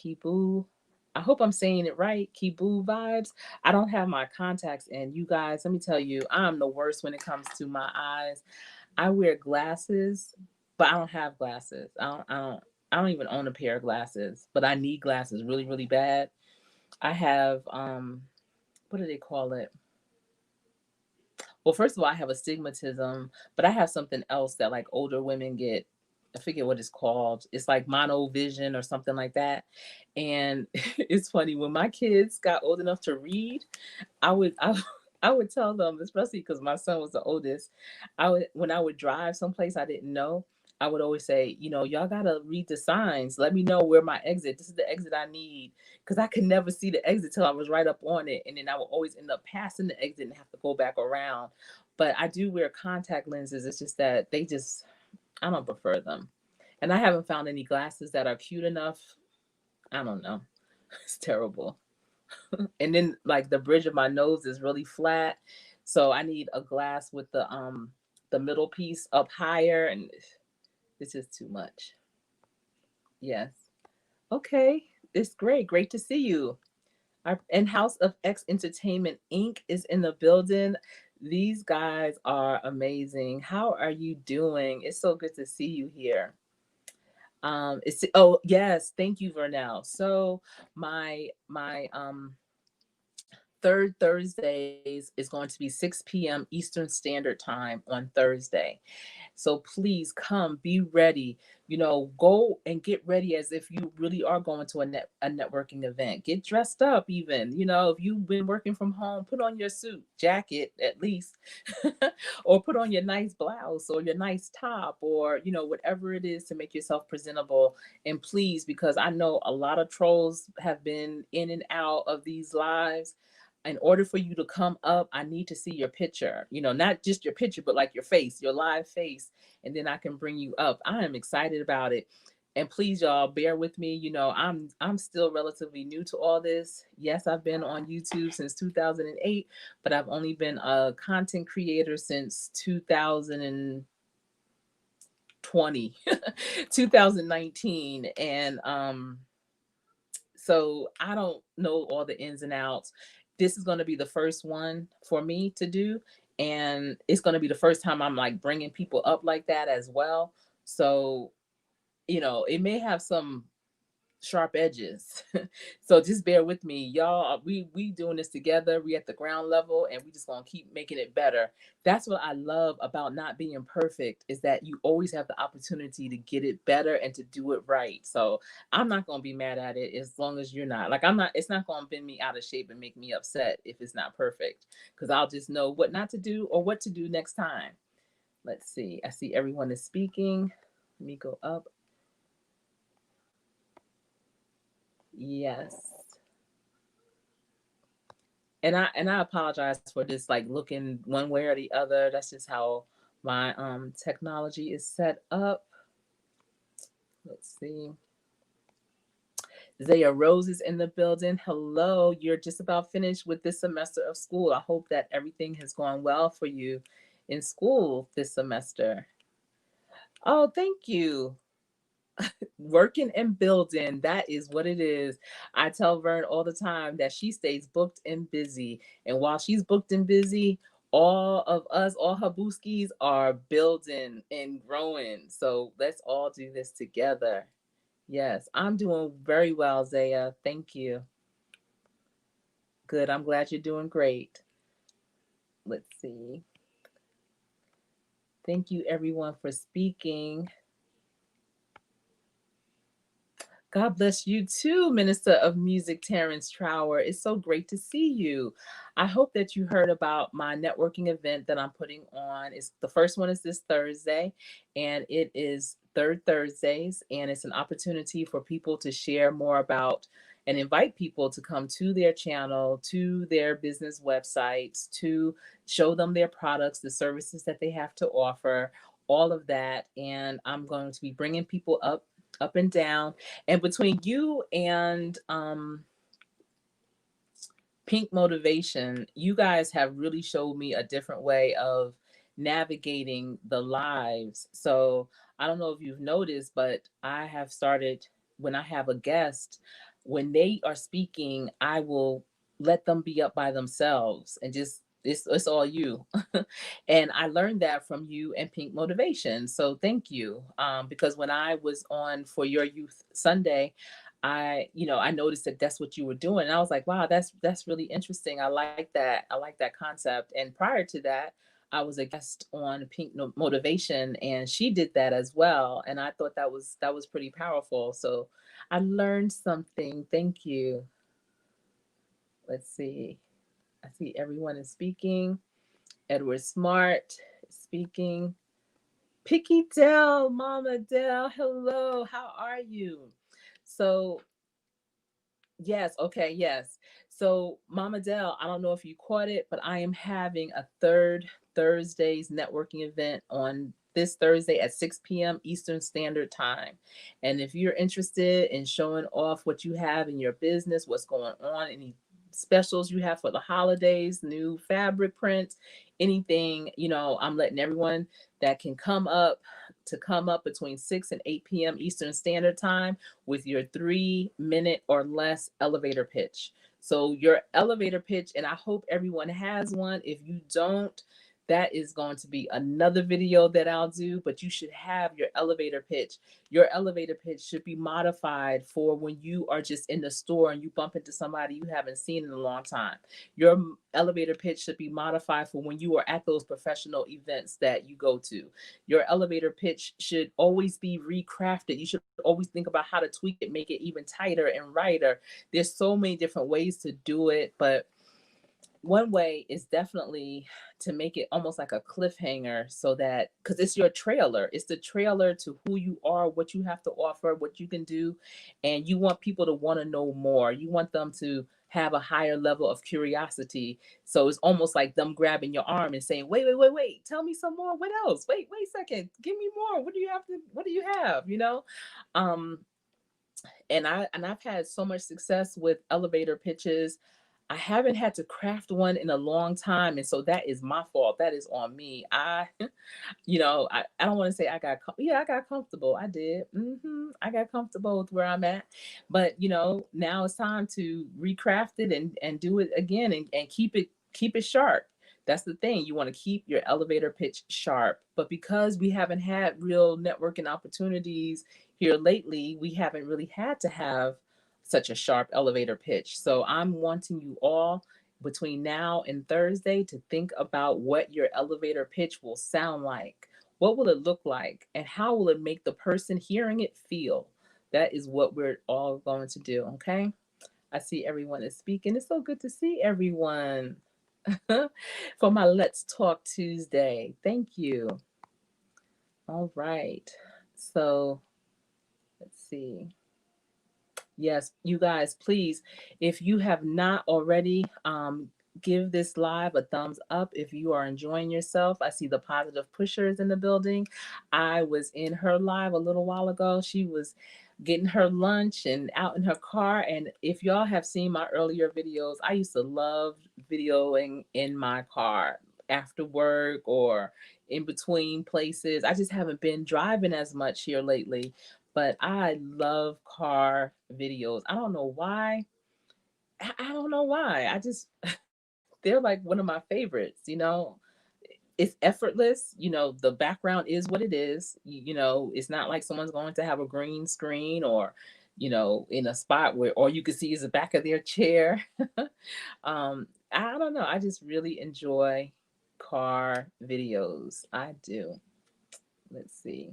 Kibu. I hope I'm saying it right. Kibu vibes. I don't have my contacts in. You guys, let me tell you, I'm the worst when it comes to my eyes. I wear glasses, but I don't have glasses. I don't even own a pair of glasses, but I need glasses really, really bad. I have what do they call it? Well, first of all, I have astigmatism, but I have something else that like older women get. I forget what it's called. It's like monovision or something like that. And it's funny when my kids got old enough to read, I would I, I would tell them, especially because my son was the oldest. I would when I would drive someplace I didn't know, I would always say, y'all gotta read the signs. Let me know where my exit. This is the exit I need, because I could never see the exit till I was right up on it, and then I would always end up passing the exit and have to go back around. But I do wear contact lenses. It's just that I don't prefer them, and I haven't found any glasses that are cute enough. I don't know. It's terrible. And then like the bridge of my nose is really flat, so I need a glass with the middle piece up higher, and it's just too much. Yes. Okay. It's great to see you. And House of X Entertainment Inc. is in the building. These guys are amazing. How are you doing? It's so good to see you here. It's Oh yes, thank you, Vernell. So my third Thursdays is going to be 6 p.m. Eastern Standard Time on Thursday. So please come, be ready. Go and get ready as if you really are going to a networking event. Get dressed up, even. If you've been working from home, put on your suit, jacket at least, or put on your nice blouse or your nice top, or whatever it is to make yourself presentable. And please, because I know a lot of trolls have been in and out of these lives, in order for you to come up, I need to see your picture. Not just your picture, but like your face, your live face, and then I can bring you up. I am excited about it. And please, y'all, bear with me. I'm still relatively new to all this. Yes, I've been on YouTube since 2008, but I've only been a content creator since 2020, 2019, and so I don't know all the ins and outs. This is going to be the first one for me to do, and it's going to be the first time I'm like bringing people up like that as well. So, it may have some sharp edges. So just bear with me, y'all. We doing this together. We at the ground level, and we just gonna keep making it better. That's what I love about not being perfect, is that you always have the opportunity to get it better and to do it right. So I'm not gonna be mad at it as long as you're not. Like, I'm not. It's not gonna bend me out of shape and make me upset if it's not perfect, because I'll just know what not to do or what to do next time. Let's see. I see everyone is speaking. Let me go up. Yes. And I apologize for this like looking one way or the other. That's just how my technology is set up. Let's see. Zaya Rose is in the building. Hello. You're just about finished with this semester of school. I hope that everything has gone well for you in school this semester. Oh, thank you. Working and building, that is what it is. I tell Vern all the time that she stays booked and busy, and while she's booked and busy, all of us, all her booskies, are building and growing. So let's all do this together. Yes, I'm doing very well, Zaya. Thank you. Good. I'm glad you're doing great. Let's see. Thank you, everyone, for speaking. God bless you too, Minister of Music Terrence Trower. It's so great to see you. I hope that you heard about my networking event that I'm putting on. It's the first one is this Thursday, and it is third Thursdays, and it's an opportunity for people to share more about and invite people to come to their channel, to their business websites, to show them their products, the services that they have to offer, all of that. And I'm going to be bringing people up and down. And between you and Pink Motivation, you guys have really showed me a different way of navigating the lives. So I don't know if you've noticed, but I have started when I have a guest, when they are speaking, I will let them be up by themselves and just it's all you. And I learned that from you and Pink Motivation. So thank you. Because when I was on for your youth Sunday, I noticed that that's what you were doing. And I was like, wow, that's really interesting. I like that. I like that concept. And prior to that, I was a guest on Pink Motivation, and she did that as well. And I thought that was pretty powerful. So I learned something. Thank you. Let's see. I see everyone is speaking. Edward Smart is speaking. Picky Dell, Mama Dell, hello. How are you? So yes, okay, yes. So, Mama Dell, I don't know if you caught it, but I am having a third Thursday's networking event on this Thursday at 6 p.m. Eastern Standard Time. And if you're interested in showing off what you have in your business, what's going on, any specials you have for the holidays, new fabric prints, anything, I'm letting everyone that can come up between 6 and 8 p.m. Eastern Standard Time with your 3 minute or less elevator pitch. So, your elevator pitch, and I hope everyone has one. If you don't, that is going to be another video that I'll do, but you should have your elevator pitch. Your elevator pitch should be modified for when you are just in the store and you bump into somebody you haven't seen in a long time. Your elevator pitch should be modified for when you are at those professional events that you go to. Your elevator pitch should always be recrafted. You should always think about how to tweak it, make it even tighter and righter. There's so many different ways to do it, but one way is definitely to make it almost like a cliffhanger, so that because it's your trailer, it's the trailer to who you are, what you have to offer, what you can do, and you want people to want to know more. You want them to have a higher level of curiosity. So it's almost like them grabbing your arm and saying, wait, wait, wait, wait, tell me some more. What else? Wait a second, give me more. What do you have, um and I've had so much success with elevator pitches. I haven't had to craft one in a long time, and so that is my fault. That is on me. I don't want to say I got comfortable. I did. I got comfortable with where I'm at, but now it's time to recraft it and do it again, and keep it sharp. That's the thing. You want to keep your elevator pitch sharp. But because we haven't had real networking opportunities here lately, we haven't really had to have such a sharp elevator pitch. So I'm wanting you all between now and Thursday to think about what your elevator pitch will sound like. What will it look like? And how will it make the person hearing it feel? That is what we're all going to do. Okay. I see everyone is speaking. It's so good to see everyone for my Let's Talk Tuesday. Thank you. All right. So let's see. Yes, you guys, please, if you have not already, give this live a thumbs up if you are enjoying yourself. I see the positive pushers in the building. I was in her live a little while ago. She was getting her lunch and out in her car. And if y'all have seen my earlier videos, I used to love videoing in my car after work or in between places. I just haven't been driving as much here lately, but I love car videos. I don't know why. I don't know why. They're like one of my favorites. It's effortless. The background is what it is. It's not like someone's going to have a green screen or, in a spot where all you can see is the back of their chair. I don't know. I just really enjoy. car videos. I do. Let's see.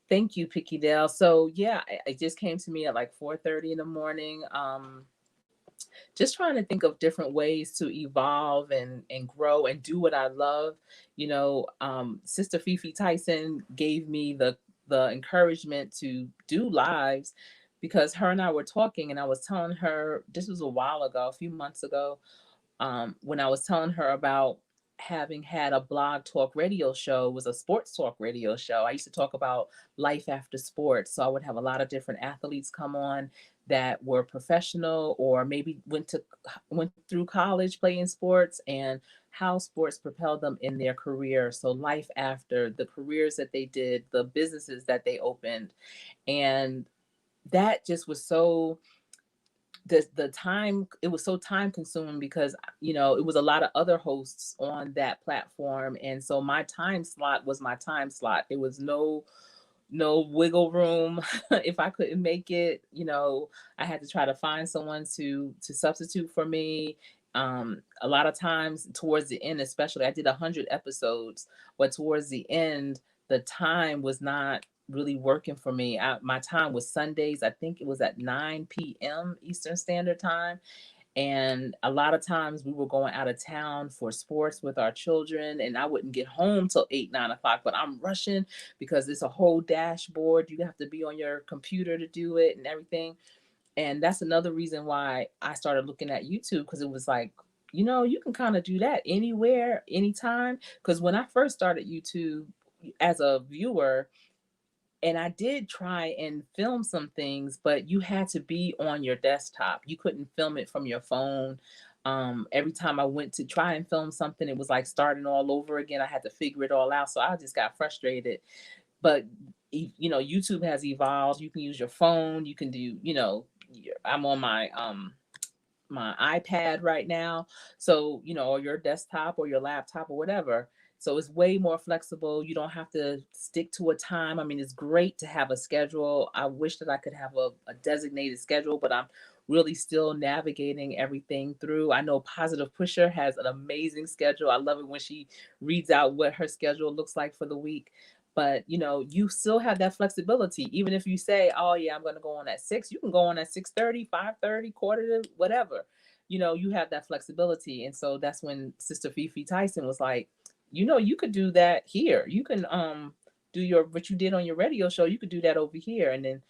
Thank you, Picky Dale. So yeah, it just came to me at like 4:30 in the morning. Just trying to think of different ways to evolve and grow and do what I love. Sister Fifi Tyson gave me the encouragement to do lives because her and I were talking, and I was telling her, this was a while ago, a few months ago, when I was telling her about having had a blog talk radio show. It was a sports talk radio show. I used to talk about life after sports. So I would have a lot of different athletes come on that were professional or maybe went through college playing sports, and how sports propelled them in their career. So life after, the careers that they did, the businesses that they opened. And that just was so, the time, it was so time consuming because it was a lot of other hosts on that platform, and so my time slot was my time slot. There was no wiggle room. If I couldn't make it, I had to try to find someone to substitute for me. A lot of times towards the end, especially, I did 100 episodes, but towards the end, the time was not really working for me. My time was Sundays. I think it was at 9 p.m. Eastern Standard Time. And a lot of times we were going out of town for sports with our children, and I wouldn't get home till 8, 9 o'clock, but I'm rushing because it's a whole dashboard. You have to be on your computer to do it and everything. And that's another reason why I started looking at YouTube, because it was like, you can kind of do that anywhere, anytime. Because when I first started YouTube as a viewer, and I did try and film some things, but you had to be on your desktop. You couldn't film it from your phone. Every time I went to try and film something, it was like starting all over again. I had to figure it all out. So I just got frustrated. But YouTube has evolved. You can use your phone. You can do, I'm on my iPad right now. So, or your desktop or your laptop or whatever. So it's way more flexible. You don't have to stick to a time. I mean, it's great to have a schedule. I wish that I could have a designated schedule, but I'm really still navigating everything through. I know Positive Pusher has an amazing schedule. I love it when she reads out what her schedule looks like for the week. But you still have that flexibility. Even if you say, oh yeah, I'm going to go on at 6, you can go on at 6:30, 5:30, quarter to whatever. You have that flexibility. And so that's when Sister Fifi Tyson was like, you could do that here. You can do what you did on your radio show, you could do that over here. And then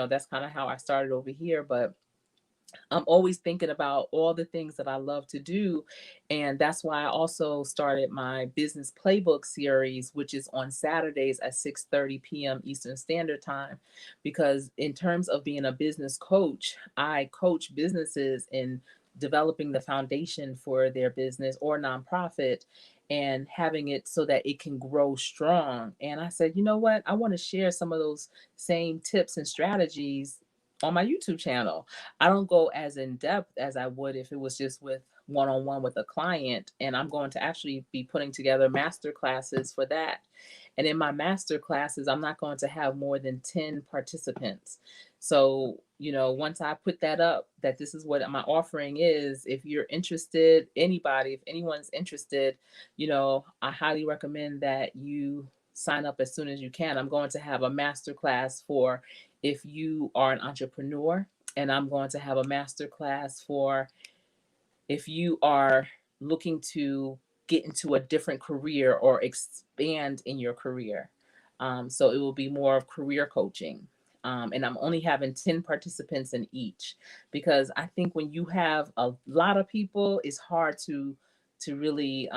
that's kind of how I started over here. But I'm always thinking about all the things that I love to do. And that's why I also started my business playbook series, which is on Saturdays at 6:30 p.m. Eastern Standard Time. Because in terms of being a business coach, I coach businesses in developing the foundation for their business or nonprofit, and having it so that it can grow strong. And I said, you know what? I want to share some of those same tips and strategies on my YouTube channel. I don't go as in depth as I would if it was just with one on one with a client. And I'm going to actually be putting together master classes for that. And in my master classes, I'm not going to have more than 10 participants. So, once I put that up, that this is what my offering is, if you're interested, anybody, if anyone's interested, I highly recommend that you sign up as soon as you can. I'm going to have a master class for if you are an entrepreneur, and I'm going to have a master class for if you are looking to get into a different career or expand in your career. So it will be more of career coaching. And I'm only having 10 participants in each, because I think when you have a lot of people, it's hard to really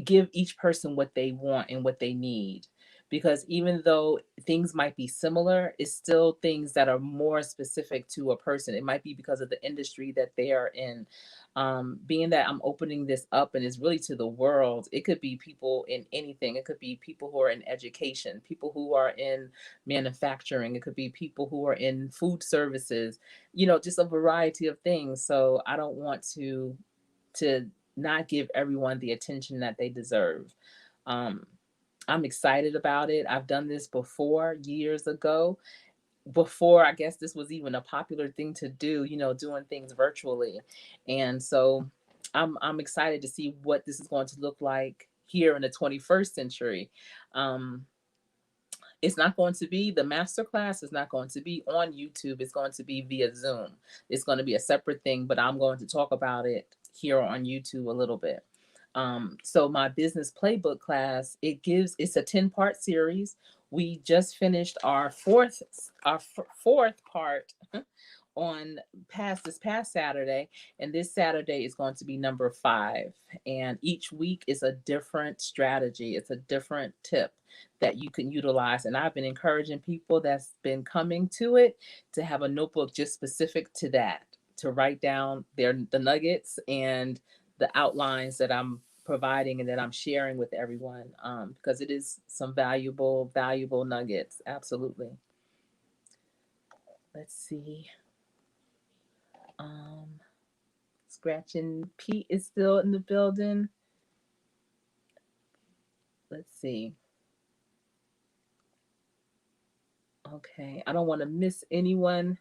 give each person what they want and what they need. Because even though things might be similar, it's still things that are more specific to a person. It might be because of the industry that they are in. Being that I'm opening this up and it's really to the world, it could be people in anything. It could be people who are in education, people who are in manufacturing, it could be people who are in food services, just a variety of things. So I don't want to not give everyone the attention that they deserve. Um, I'm excited about it. I've done this before years ago, before I guess this was even a popular thing to do, doing things virtually. And so I'm excited to see what this is going to look like here in the 21st century. Um, it's not going to be the master class is not going to be on YouTube. It's going to be via Zoom. It's going to be a separate thing, but I'm going to talk about it here on YouTube a little bit. So my business playbook class, it's a 10-part series. We just finished our fourth part on this past Saturday, and this Saturday is going to be number 5. And each week is a different strategy. It's a different tip that you can utilize. And I've been encouraging people that's been coming to it to have a notebook just specific to that, to write down the nuggets and the outlines that I'm providing and that I'm sharing with everyone, because it is some valuable nuggets. Absolutely. Let's see. Um, Scratching Pete is still in the building. Let's see. Okay, I don't want to miss anyone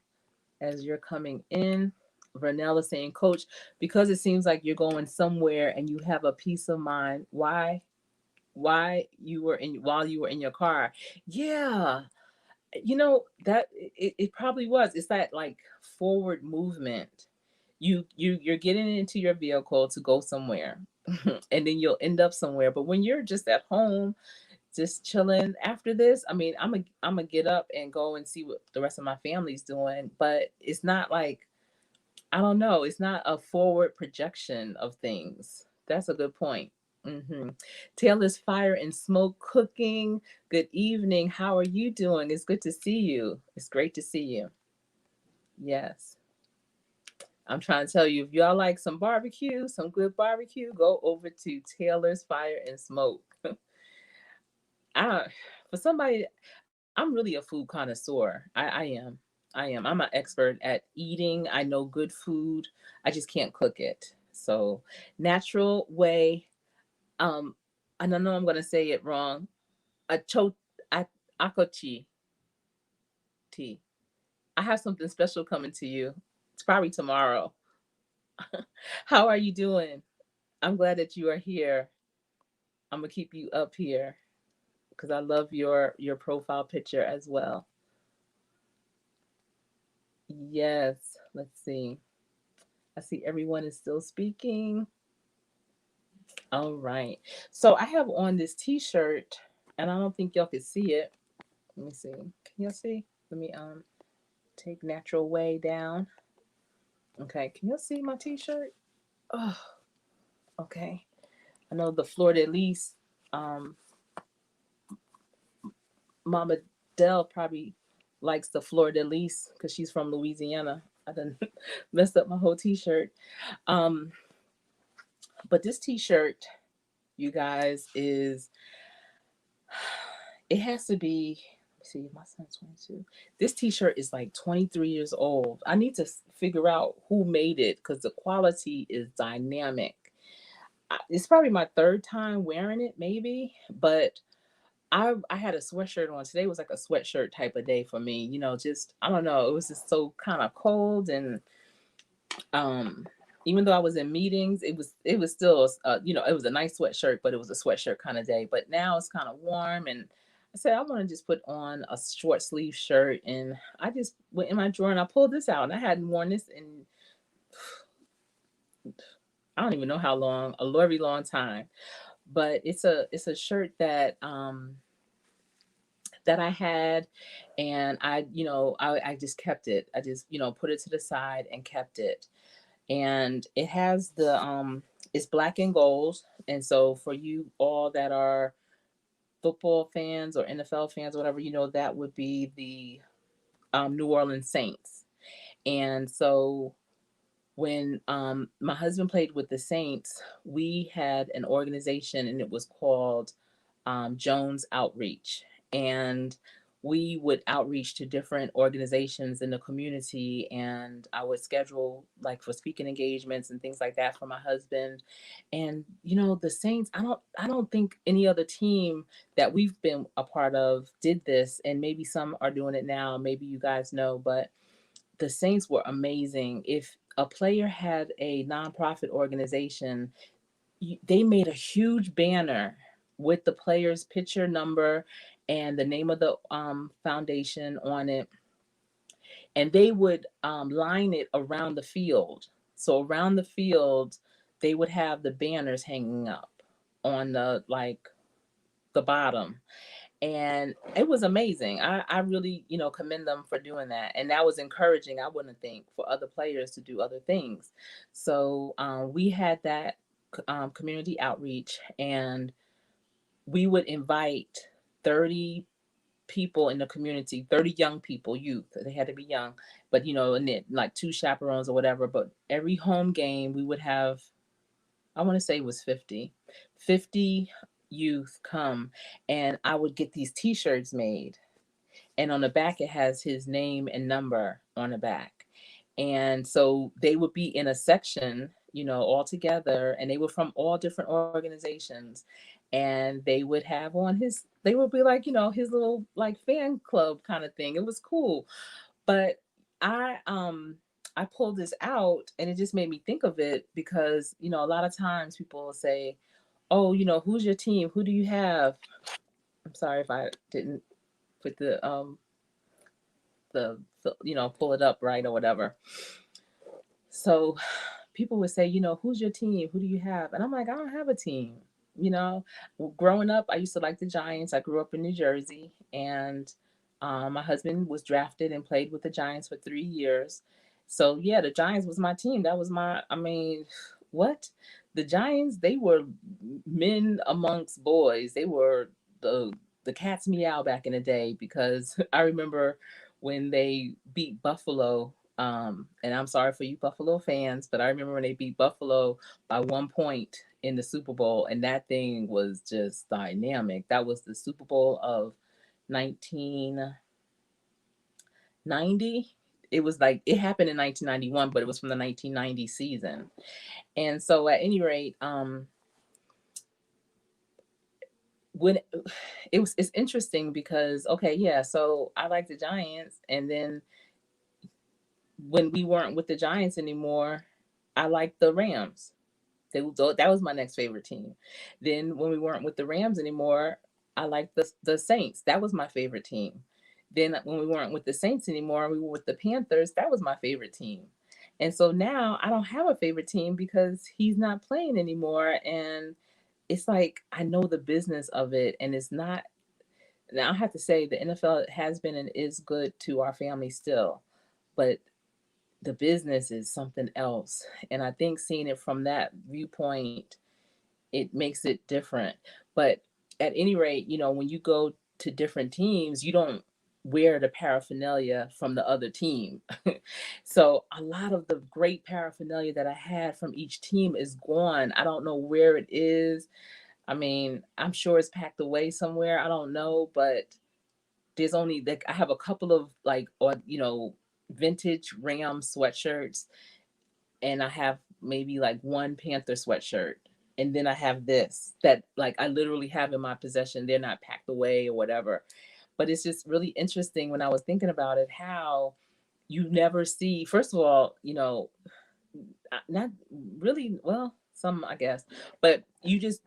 as you're coming in. Vernell is saying, Coach, because it seems like you're going somewhere and you have a peace of mind. Why while you were in your car? Yeah, that it probably was. It's that like forward movement. You're getting into your vehicle to go somewhere, and then you'll end up somewhere. But when you're just at home, just chilling after this, I mean, I'm gonna get up and go and see what the rest of my family's doing. But it's not like, I don't know. It's not a forward projection of things. That's a good point. Taylor's Fire and Smoke Cooking. Good evening. How are you doing? It's good to see you. It's great to see you. Yes. I'm trying to tell you, if y'all like some barbecue, some good barbecue, go over to Taylor's Fire and Smoke. I, for somebody, I'm really a food connoisseur. I am. I am. I'm an expert at eating. I know good food. I just can't cook it. So, natural way. Um, and I know I'm gonna say it wrong. Acho, akochi tea. I have something special coming to you. It's probably tomorrow. How are you doing? I'm glad that you are here. I'm gonna keep you up here because I love your profile picture as well. Yes. Let's see. I see everyone is still speaking. All right. So I have on this T-shirt, and I don't think y'all can see it. Let me see. Can y'all see? Let me take Natural Way down. Okay. Can y'all see my T-shirt? Oh, okay. I know the Fleur de Lis, um, Mama Dell probably likes the Fleur de Lis because she's from Louisiana. I done messed up my whole T-shirt. Um, but this T-shirt, you guys, it has to be. Let me see, my son's 22. This T-shirt is like 23 years old. I need to figure out who made it because the quality is dynamic. It's probably my third time wearing it, maybe, but I had a sweatshirt on. Today was like a sweatshirt type of day for me. Just I don't know. It was just so kind of cold, and um, even though I was in meetings, it was still it was a nice sweatshirt, but it was a sweatshirt kind of day. But now it's kind of warm, and I said I want to just put on a short sleeve shirt, and I just went in my drawer and I pulled this out, and I hadn't worn this in I don't even know how long, a very long time. But it's a shirt that I had, and I just kept it. I just put it to the side and kept it. And it has it's black and gold. And so for you all that are football fans or NFL fans or whatever, that would be the New Orleans Saints. And so when my husband played with the Saints, we had an organization, and it was called Jones Outreach. And we would outreach to different organizations in the community, and I would schedule like for speaking engagements and things like that for my husband. And the Saints, I don't think any other team that we've been a part of did this, and maybe some are doing it now, maybe you guys know, but the Saints were amazing. If a player had a nonprofit organization, they made a huge banner with the player's picture, number, and the name of the foundation on it, and they would line it around the field. So around the field, they would have the banners hanging up on the bottom, and it was amazing. I really commend them for doing that, and that was encouraging, I wouldn't think, for other players to do other things. So we had that community outreach, and we would invite 30 people in the community, 30 young people, youth. They had to be young, but and then like two chaperones or whatever. But every home game, we would have, I want to say it was 50 youth come, and I would get these t-shirts made, and on the back it has his name and number on the back. And so they would be in a section, all together, and they were from all different organizations, and they would have on they would be like, his little like fan club kind of thing. It was cool. But I pulled this out, and it just made me think of it because, a lot of times people will say, "Oh, who's your team? Who do you have?" I'm sorry if I didn't put the pull it up right or whatever. So people would say, who's your team? Who do you have? And I'm like, I don't have a team. You know, Growing up, I used to like the Giants. I grew up in New Jersey, and my husband was drafted and played with the Giants for 3 years. So yeah, the Giants was my team. That was I mean, what? The Giants, they were men amongst boys. They were the cat's meow back in the day, because I remember when they beat Buffalo. And I'm sorry for you Buffalo fans, but I remember when they beat Buffalo by 1 point in the Super Bowl, and that thing was just dynamic. That was the Super Bowl of 1990. It was like it happened in 1991, but it was from the 1990 season. And so, at any rate, when it's interesting because, okay, yeah, so I like the Giants, and then when we weren't with the Giants anymore, I liked the Rams. That was my next favorite team. Then when we weren't with the Rams anymore, I liked the Saints. That was my favorite team. Then when we weren't with the Saints anymore, we were with the Panthers. That was my favorite team. And so now I don't have a favorite team because he's not playing anymore. And it's like I know the business of it, and it's not. Now I have to say the NFL has been and is good to our family still, but the business is something else. And I think seeing it from that viewpoint, it makes it different. But at any rate, when you go to different teams, you don't wear the paraphernalia from the other team. So a lot of the great paraphernalia that I had from each team is gone. I don't know where it is. I mean, I'm sure it's packed away somewhere. I don't know, but there's only like I have a couple of like or vintage Ram sweatshirts, and I have maybe like one Panther sweatshirt. And then I have this that like I literally have in my possession. They're not packed away or whatever. But it's just really interesting when I was thinking about it, how you never see, first of all, not really, well, some I guess, but you just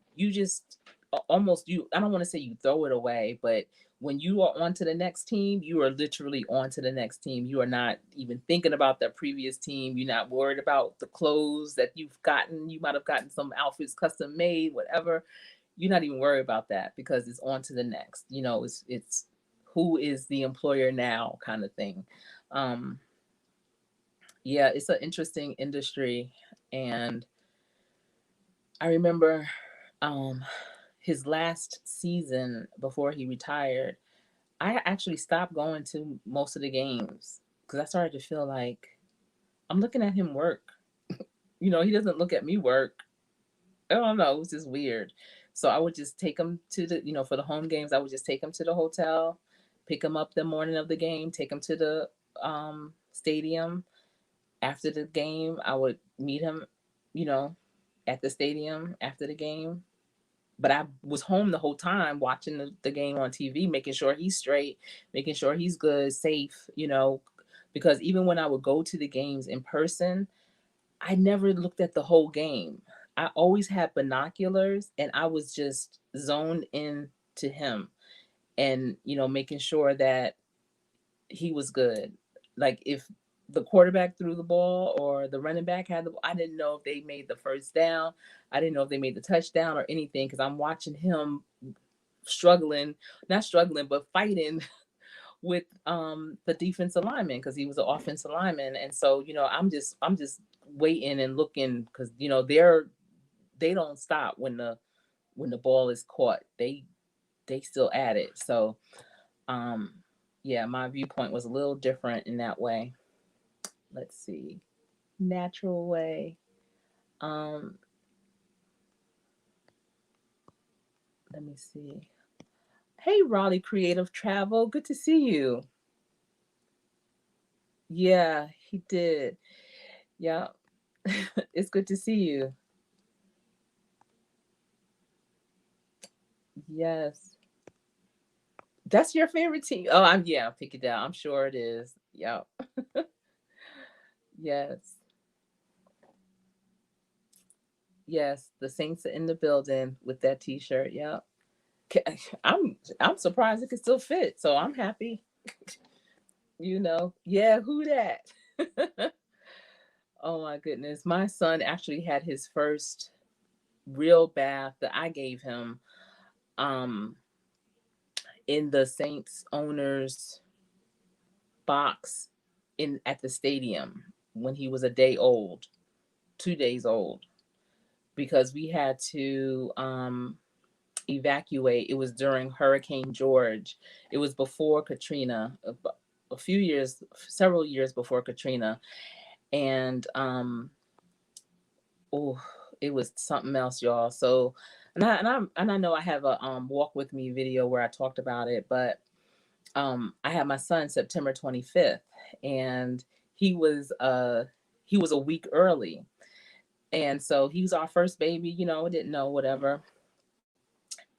almost, you I don't want to say you throw it away, but when you are on to the next team, you are literally on to the next team. You are not even thinking about the previous team. You're not worried about the clothes that you've gotten. You might have gotten some outfits custom made, whatever. You're not even worried about that because it's on to the next. It's who is the employer now kind of thing. Um, yeah, it's an interesting industry. And I remember um, his last season before he retired, I actually stopped going to most of the games because I started to feel like I'm looking at him work. He doesn't look at me work. I don't know. It was just weird. So I would just take him to for the home games, I would just take him to the hotel, pick him up the morning of the game, take him to the stadium. After the game, I would meet him, you know, at the stadium after the game. But I was home the whole time watching the game on TV, making sure he's straight, making sure he's good, safe, because even when I would go to the games in person, I never looked at the whole game. I always had binoculars and I was just zoned in to him and, making sure that he was good. Like if the quarterback threw the ball or the running back had the ball, I didn't know if they made the first down. I didn't know if they made the touchdown or anything because I'm watching him struggling, not struggling, but fighting with the defensive lineman because he was an offensive lineman. And so, I'm just waiting and looking because they don't stop when the ball is caught. They still at it. So um yeah, my viewpoint was a little different in that way. Let's see. Natural way. Um, let me see. Hey, Raleigh Creative Travel. Good to see you. Yeah, he did. Yeah. It's good to see you. Yes. That's your favorite team. Oh, I'll pick it down. I'm sure it is. Yeah. Yes. Yes. The Saints are in the building with that t-shirt. Yeah. I'm surprised it can still fit. So I'm happy. Yeah, who that? Oh my goodness. My son actually had his first real bath that I gave him um in the Saints owners box in at the stadium when he was a day old, 2 days old, because we had to evacuate. It was during Hurricane George. It was before Katrina, a few years, several years before Katrina. And oh, it was something else, y'all. So, and I know I have a walk with me video where I talked about it, but I had my son September 25th, and he was uh he was a week early, and so he was our first baby. Didn't know whatever.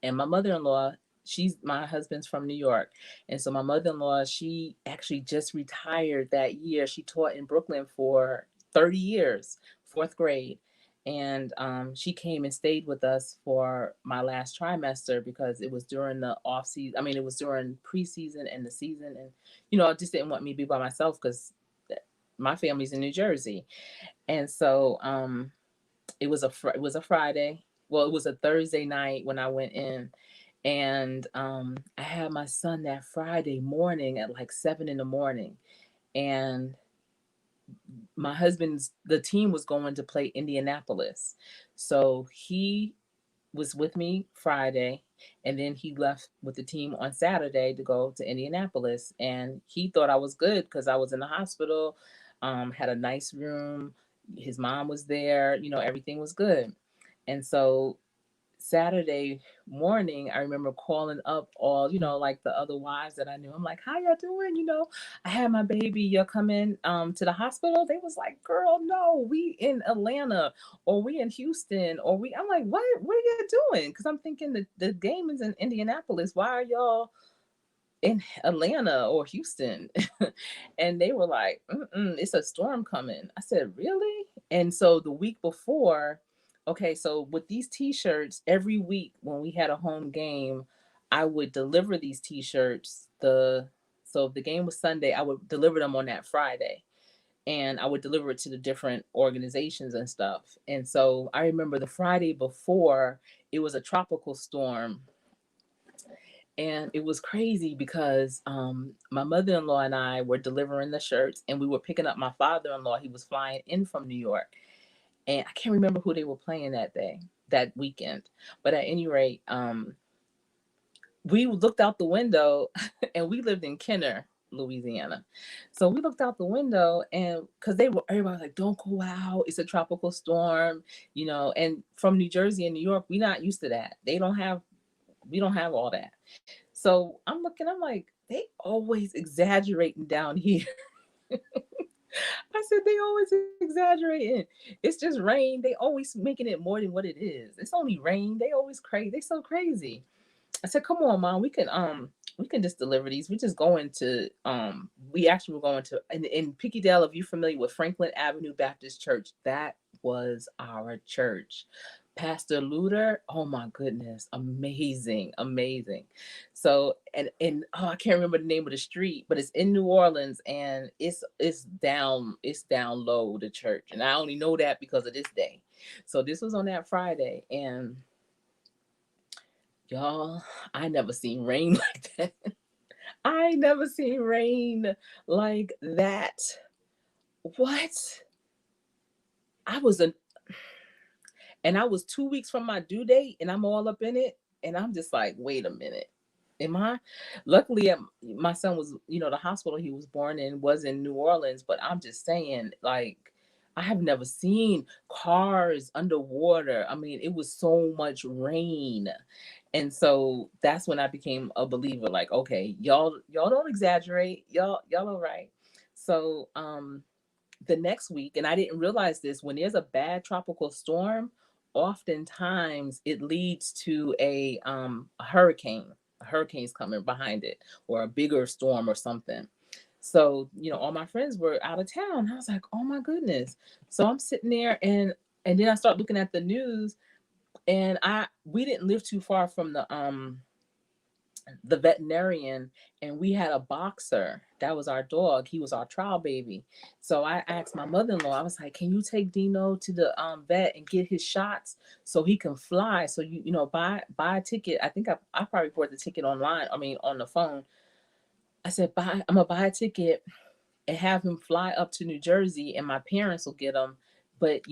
And my mother-in-law, she's my husband's from New York, and so my mother-in-law, she actually just retired that year. She taught in Brooklyn for 30 years, fourth grade. And she came and stayed with us for my last trimester because it was during the off season. I mean, it was during preseason and the season, and I just didn't want me to be by myself because my family's in New Jersey. And so it was a Friday. Well, it was a Thursday night when I went in, and I had my son that Friday morning at like 7 in the morning, and the team was going to play Indianapolis, so he was with me Friday, and then he left with the team on Saturday to go to Indianapolis, and he thought I was good because I was in the hospital, had a nice room. His mom was there, everything was good. And so Saturday morning, I remember calling up all, like the other wives that I knew. I'm like, "How y'all doing? I had my baby. Y'all coming to the hospital?" They was like, "Girl, no, we in Atlanta or we in Houston or we." I'm like, "What are y'all doing?" Because I'm thinking the game is in Indianapolis. Why are y'all in Atlanta or Houston?" And they were like, "It's a storm coming." I said, "Really?" And so the week before, okay, so with these t-shirts, every week when we had a home game, I would deliver these t-shirts. So if the game was Sunday, I would deliver them on that Friday. And I would deliver it to the different organizations and stuff. And so I remember the Friday before, it was a tropical storm, and it was crazy because my mother-in-law and I were delivering the shirts, and we were picking up my father-in-law. He was flying in from New York, and I can't remember who they were playing that weekend. But at any rate, we looked out the window, and we lived in Kenner, Louisiana. So we looked out the window, and because everybody was like, "Don't go out. It's a tropical storm," And from New Jersey and New York, we're not used to that. We don't have all that. So I'm looking, I'm like, they always exaggerating down here. I said, they always exaggerating. It's just rain. They always making it more than what it is. It's only rain. They always crazy. They so crazy. I said, come on, mom, we can just deliver these. We just going to we actually were going to in Pickydale, if you're familiar with Franklin Avenue Baptist Church, that was our church. Pastor Luter, oh my goodness, amazing, amazing. So and oh, I can't remember the name of the street, but it's in New Orleans, and it's down low, the church, and I only know that because of this day. So this was on that Friday, and y'all, I never seen rain like that. I never seen rain like that. What? I was a and I was 2 weeks from my due date, and I'm all up in it, and I'm just like, wait a minute. Am I? Luckily, my son was, the hospital he was born in was in New Orleans, but I'm just saying, like, I have never seen cars underwater. I mean, it was so much rain. And so that's when I became a believer. Like, okay, y'all don't exaggerate. Y'all all right. So the next week, and I didn't realize this, when there's a bad tropical storm, oftentimes it leads to a hurricane. A hurricane's coming behind it, or a bigger storm or something. So, all my friends were out of town. I was like, oh my goodness. So I'm sitting there, and then I start looking at the news, and we didn't live too far from the veterinarian, and we had a boxer. That was our dog. He was our trial baby. So I asked my mother-in-law, I was like, can you take Dino to the vet and get his shots so he can fly? So buy a ticket. I think I probably bought the ticket online, I mean on the phone. I said, I'm gonna buy a ticket and have him fly up to New Jersey, and my parents will get him. But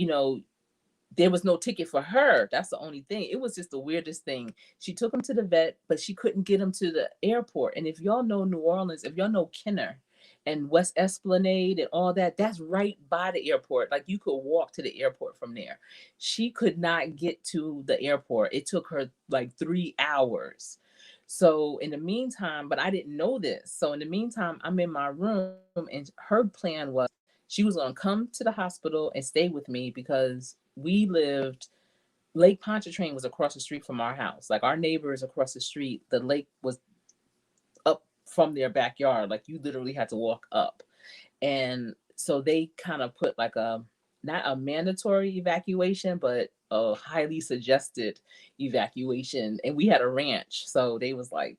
there was no ticket for her. That's the only thing. It was just the weirdest thing. She took him to the vet, but she couldn't get him to the airport. And if y'all know New Orleans, if y'all know Kenner and West Esplanade and all that, that's right by the airport. Like, you could walk to the airport from there. She could not get to the airport. It took her like 3 hours. So in the meantime, but I didn't know this. So in the meantime, I'm in my room, and her plan was she was going to come to the hospital and stay with me because we lived Lake Pontchartrain was across the street from our house. Like, our neighbors across the street, the lake was up from their backyard. Like, you literally had to walk up. And so they kind of put like not a mandatory evacuation, but a highly suggested evacuation. And we had a ranch. So they was like,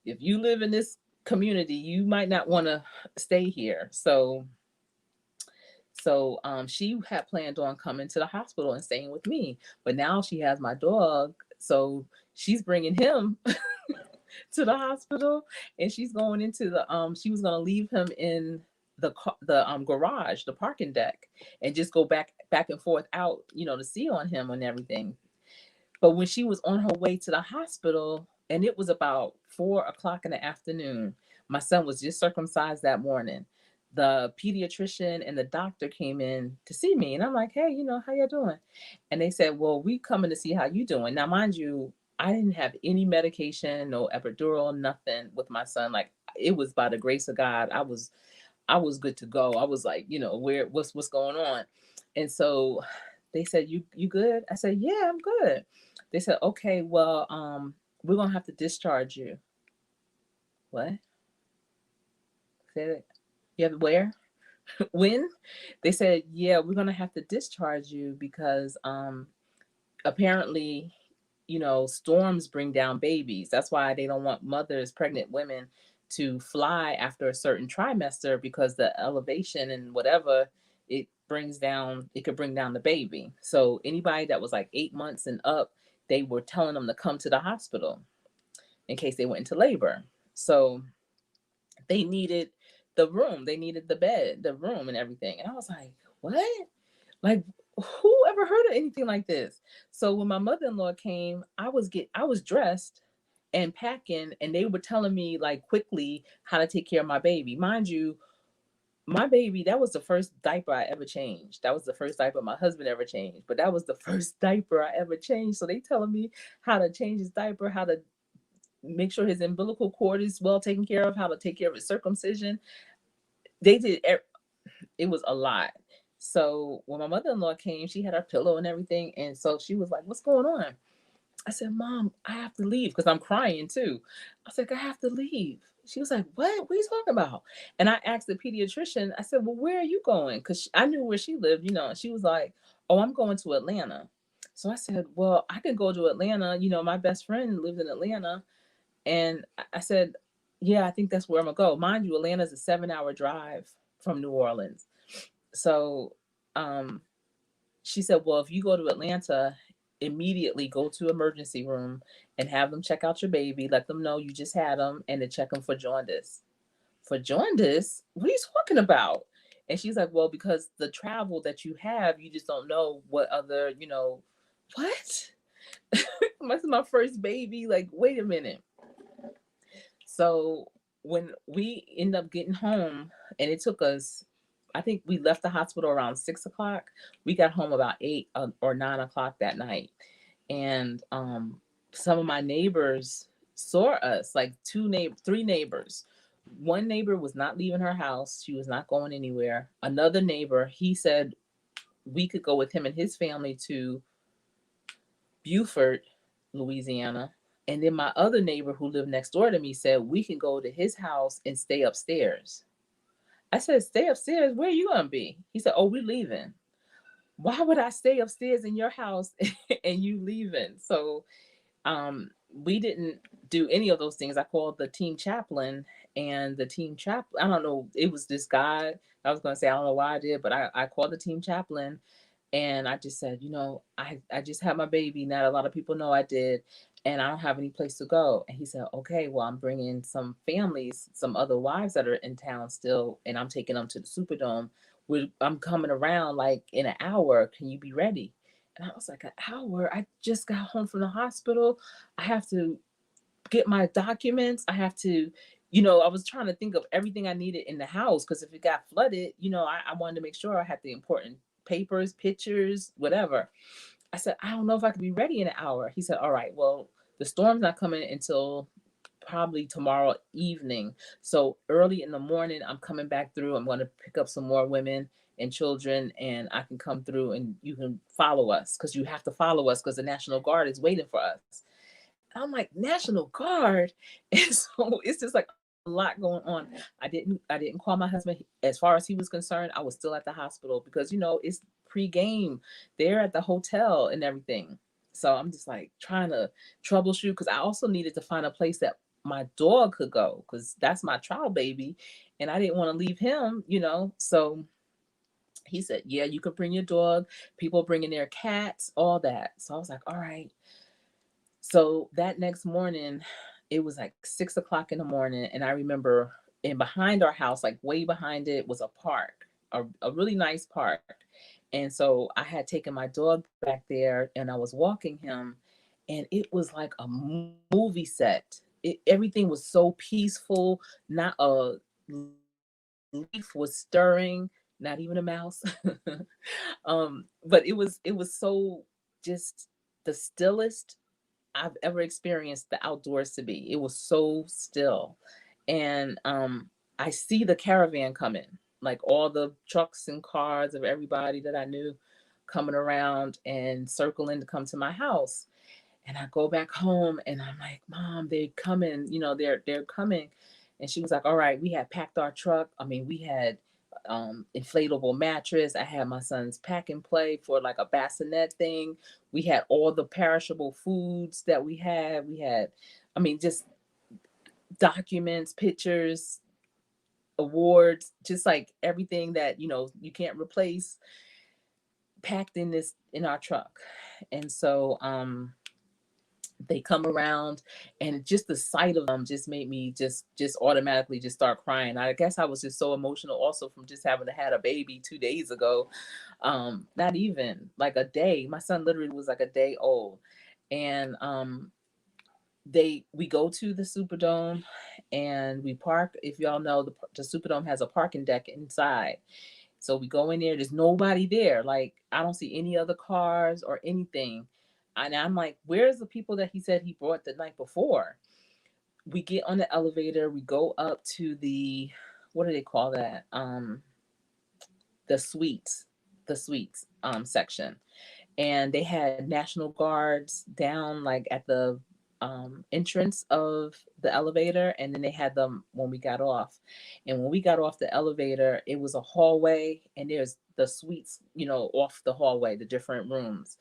if you live in this community, you might not want to stay here. So she had planned on coming to the hospital and staying with me, but now she has my dog, so she's bringing him to the hospital, and she's going into the she was going to leave him in the garage, the parking deck, and just go back and forth out, to see on him and everything. But when she was on her way to the hospital, and it was about 4 o'clock in the afternoon, my son was just circumcised that morning. The pediatrician and the doctor came in to see me, and I'm like, hey, how you doing? And they said, well, we coming to see how you doing. Now, mind you, I didn't have any medication, no epidural, nothing with my son. Like, it was by the grace of God. I was good to go. I was like, what's going on? And so they said, you good? I said, yeah, I'm good. They said, okay, well, we're gonna have to discharge you. What? Say it. You have where? When? They said, yeah, we're gonna have to discharge you because apparently, storms bring down babies. That's why they don't want mothers, pregnant women, to fly after a certain trimester, because the elevation and whatever it could bring down the baby. So anybody that was like 8 months and up, they were telling them to come to the hospital in case they went into labor. So they needed the room, they needed the bed, the room, and everything. And I was like, what? Like, who ever heard of anything like this? So when my mother-in-law came, I was dressed and packing, and they were telling me like quickly how to take care of my baby. Mind you, my baby, that was the first diaper I ever changed. That was the first diaper my husband ever changed, but that was the first diaper I ever changed. So they telling me how to change his diaper, how to make sure his umbilical cord is well taken care of, how to take care of his circumcision. They did, it was a lot. So when my mother-in-law came, she had her pillow and everything. And so she was like, what's going on? I said, Mom, I have to leave because I'm crying too. I was like, I have to leave. She was like, what? What are you talking about? And I asked the pediatrician, I said, well, where are you going? Because I knew where she lived, you know. And she was like, oh, I'm going to Atlanta. So I said, well, I can go to Atlanta. You know, my best friend lived in Atlanta. And I said, yeah, I think that's where I'm going to go. Mind you, Atlanta's a 7-hour drive from New Orleans. So um, she said, well, if you go to Atlanta, immediately go to emergency room and have them check out your baby. Let them know you just had them and to check them for jaundice. For jaundice? What are you talking about? And she's like, well, because the travel that you have, you just don't know what other, you know, what? This is my first baby. Like, wait a minute. So when we end up getting home, and it took us, I think we left the hospital around 6 o'clock. We got home about 8 or 9 o'clock that night, and some of my neighbors saw us, like three neighbors. One neighbor was not leaving her house; she was not going anywhere. Another neighbor, he said we could go with him and his family to Beaufort, Louisiana. And then my other neighbor who lived next door to me said we can go to his house and stay upstairs. I said, stay upstairs? Where are you going to be? He said, oh, we're leaving. Why would I stay upstairs in your house and you leaving? So we didn't do any of those things. I called the team chaplain, and the team chaplain, I don't know, it was this guy. I was going to say, I don't know why I did, but I called the team chaplain. And I just said, you know, I just had my baby. Not a lot of people know I did. And I don't have any place to go. And he said, okay, well, I'm bringing some families, some other wives that are in town still, and I'm taking them to the Superdome. I'm coming around like in an hour. Can you be ready? And I was like, an hour? I just got home from the hospital. I have to get my documents. I have to, you know, I was trying to think of everything I needed in the house because if it got flooded, you know, I wanted to make sure I had the important papers, pictures, whatever. I said, I don't know if I could be ready in an hour. He said, all right, well, the storm's not coming until probably tomorrow evening. So early in the morning, I'm coming back through. I'm going to pick up some more women and children, and I can come through and you can follow us because you have to follow us because the National Guard is waiting for us. I'm like, National Guard. And so it's just like a lot going on. I didn't call my husband. As far as he was concerned, I was still at the hospital because, you know, it's pre-game. They're at the hotel and everything. So I'm just like trying to troubleshoot because I also needed to find a place that my dog could go because that's my trial baby. And I didn't want to leave him, you know. So he said, yeah, you could bring your dog. People bringing their cats, all that. So I was like, all right. So that next morning, it was like 6 o'clock in the morning. And I remember in behind our house, like way behind it, was a park, a really nice park. And so I had taken my dog back there and I was walking him, and it was like a movie set. Everything was so peaceful. Not a leaf was stirring, not even a mouse. But it was so just the stillest I've ever experienced the outdoors to be. It was so still. And I see the caravan coming, like all the trucks and cars of everybody that I knew coming around and circling to come to my house. And I go back home and I'm like, Mom, they're coming, you know, they're coming. And she was like, all right, we had packed our truck. I mean, we had inflatable mattress. I had my son's pack and play for like a bassinet thing. We had all the perishable foods that we had. We had, I mean, just documents, pictures, awards, just like everything that, you know, you can't replace, packed in our truck. And so they come around, and just the sight of them just made me just automatically just start crying. I guess I was just so emotional also from just having had a baby 2 days ago. Not even like a day. My son literally was like a day old. And we go to the Superdome and we park. If y'all know, the Superdome has a parking deck inside. So we go in there, there's nobody there. Like, I don't see any other cars or anything. And I'm like, where's the people that he said he brought the night before? we get on the elevator, we go up to the, what do they call that? The suites, section. And they had National Guards down like at the entrance of the elevator, and then they had them when we got off. And when we got off the elevator, it was a hallway, and there's the suites, off the hallway, the different rooms.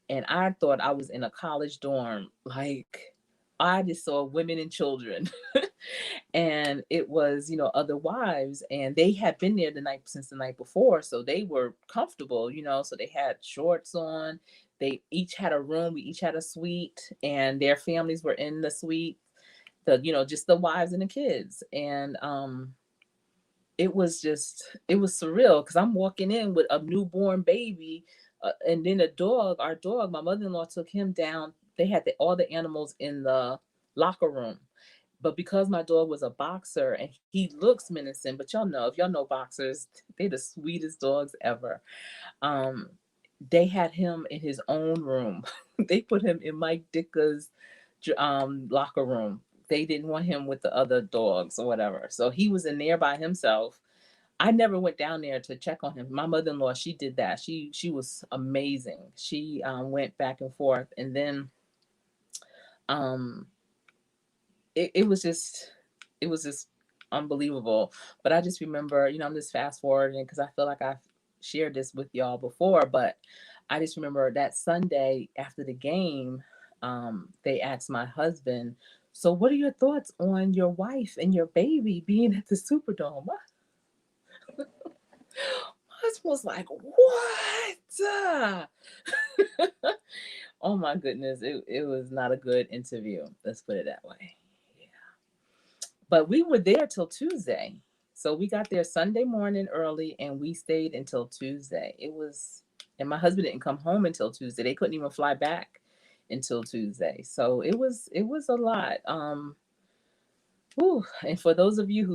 And I thought I was in a college dorm. Like, I just saw women and children. And it was, other wives, and they had been there the night since the night before, so they were comfortable, so they had shorts on. They each had a room, we each had a suite, and their families were in the suite, just the wives and the kids. And it was surreal, because I'm walking in with a newborn baby, and then our dog, my mother-in-law took him down. They had all the animals in the locker room, but because my dog was a boxer and he looks menacing, but y'all know, if y'all know boxers, they're the sweetest dogs ever. Um, they had him in his own room. They put him in Mike Dicka's locker room. They didn't want him with the other dogs or whatever. So he was in there by himself. I never went down there to check on him. My mother-in-law, she did that. She was amazing. She went back and forth, and then um, it was just unbelievable. But I just remember, I'm just fast forwarding because I feel like I've shared this with y'all before, but I just remember that Sunday after the game, they asked my husband, "So what are your thoughts on your wife and your baby being at the Superdome?" My husband was like, "What?" Oh my goodness, it was not a good interview. Let's put it that way. But we were there till Tuesday. So we got there Sunday morning early, and we stayed until Tuesday. And my husband didn't come home until Tuesday. They couldn't even fly back until Tuesday. So it was a lot. Whew. And for those of you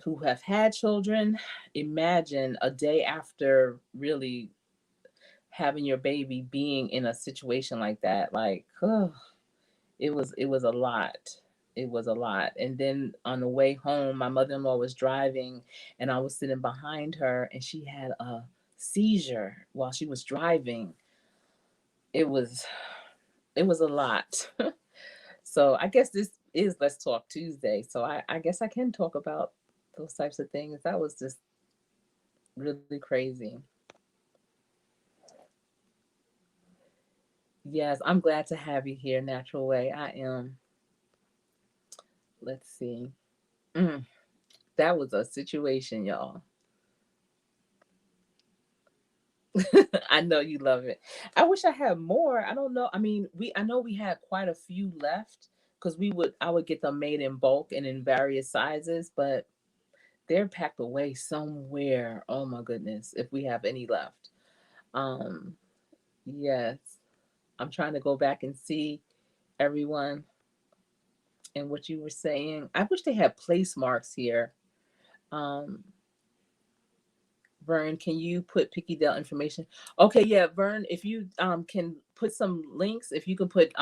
who have had children, imagine a day after really having your baby being in a situation like that. Like, it was a lot. It was a lot. And then on the way home, my mother-in-law was driving, and I was sitting behind her, and she had a seizure while she was driving. It was it was a lot. So I guess this is Let's Talk Tuesday. So I guess I can talk about those types of things. That was just really crazy. Yes, I'm glad to have you here, Natural Way. I am. Let's see. Mm, that was a situation, y'all. I know you love it. I wish I had more. I don't know. I mean, I know we had quite a few left, because I would get them made in bulk and in various sizes, but they're packed away somewhere. Oh my goodness, if we have any left. Um, yes. I'm trying to go back and see everyone and what you were saying. I wish they had place marks here. Um, Vern, can you put Picky Dell information? Okay, yeah, Vern, if you can put some links, if you can put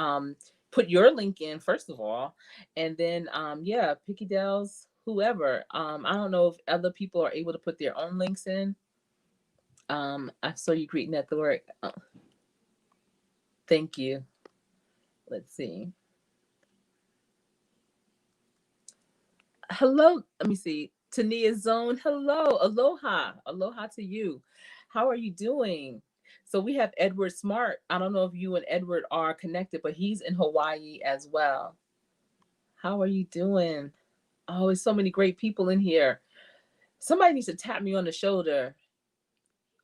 your link in first of all, and then yeah, Picky Dell's whoever. I don't know if other people are able to put their own links in. I saw you greeting at the work. Thank you. Let's see. Hello, let me see. Tania Zone, hello, aloha, aloha to you. How are you doing? So we have Edward Smart. I don't know if you and Edward are connected, but he's in Hawaii as well. How are you doing? Oh, there's so many great people in here. Somebody needs to tap me on the shoulder.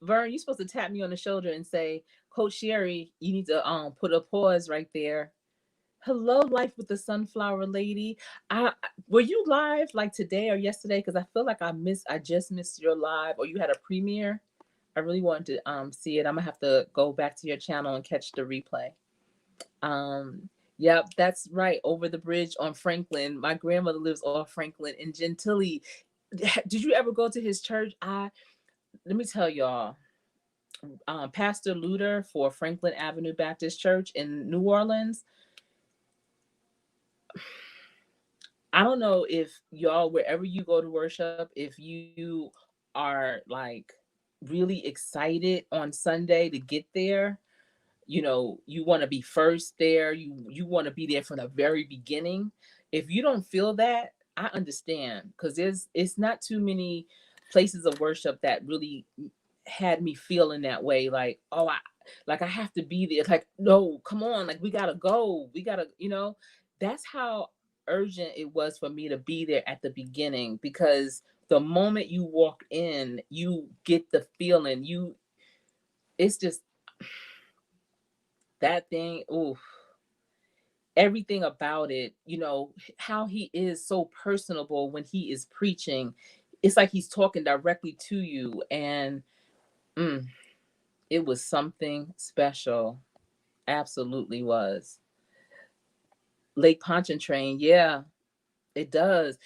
Vern, you're supposed to tap me on the shoulder and say, Coach Sherri, you need to put a pause right there. Hello, Life with the Sunflower Lady. Were you live like today or yesterday? Because I feel like I just missed your live, or you had a premiere. I really wanted to see it. I'm gonna have to go back to your channel and catch the replay. Yep, that's right. Over the bridge on Franklin. My grandmother lives off Franklin in Gentilly. Did you ever go to his church? Let me tell y'all. Pastor Luter for Franklin Avenue Baptist Church in New Orleans. I don't know if y'all, wherever you go to worship, if you are like really excited on Sunday to get there. You want to be first there. You want to be there from the very beginning. If you don't feel that, I understand, because it's not too many places of worship that really had me feeling that way. Like, oh, I have to be there. Like, no, come on, like we gotta go. We gotta, that's how urgent it was for me to be there at the beginning, because the moment you walk in, you get the feeling. It's just that thing. Ooh, everything about it, how he is so personable when he is preaching. It's like he's talking directly to you. And mm, it was something special. Absolutely was. Lake Pontchartrain, yeah, it does.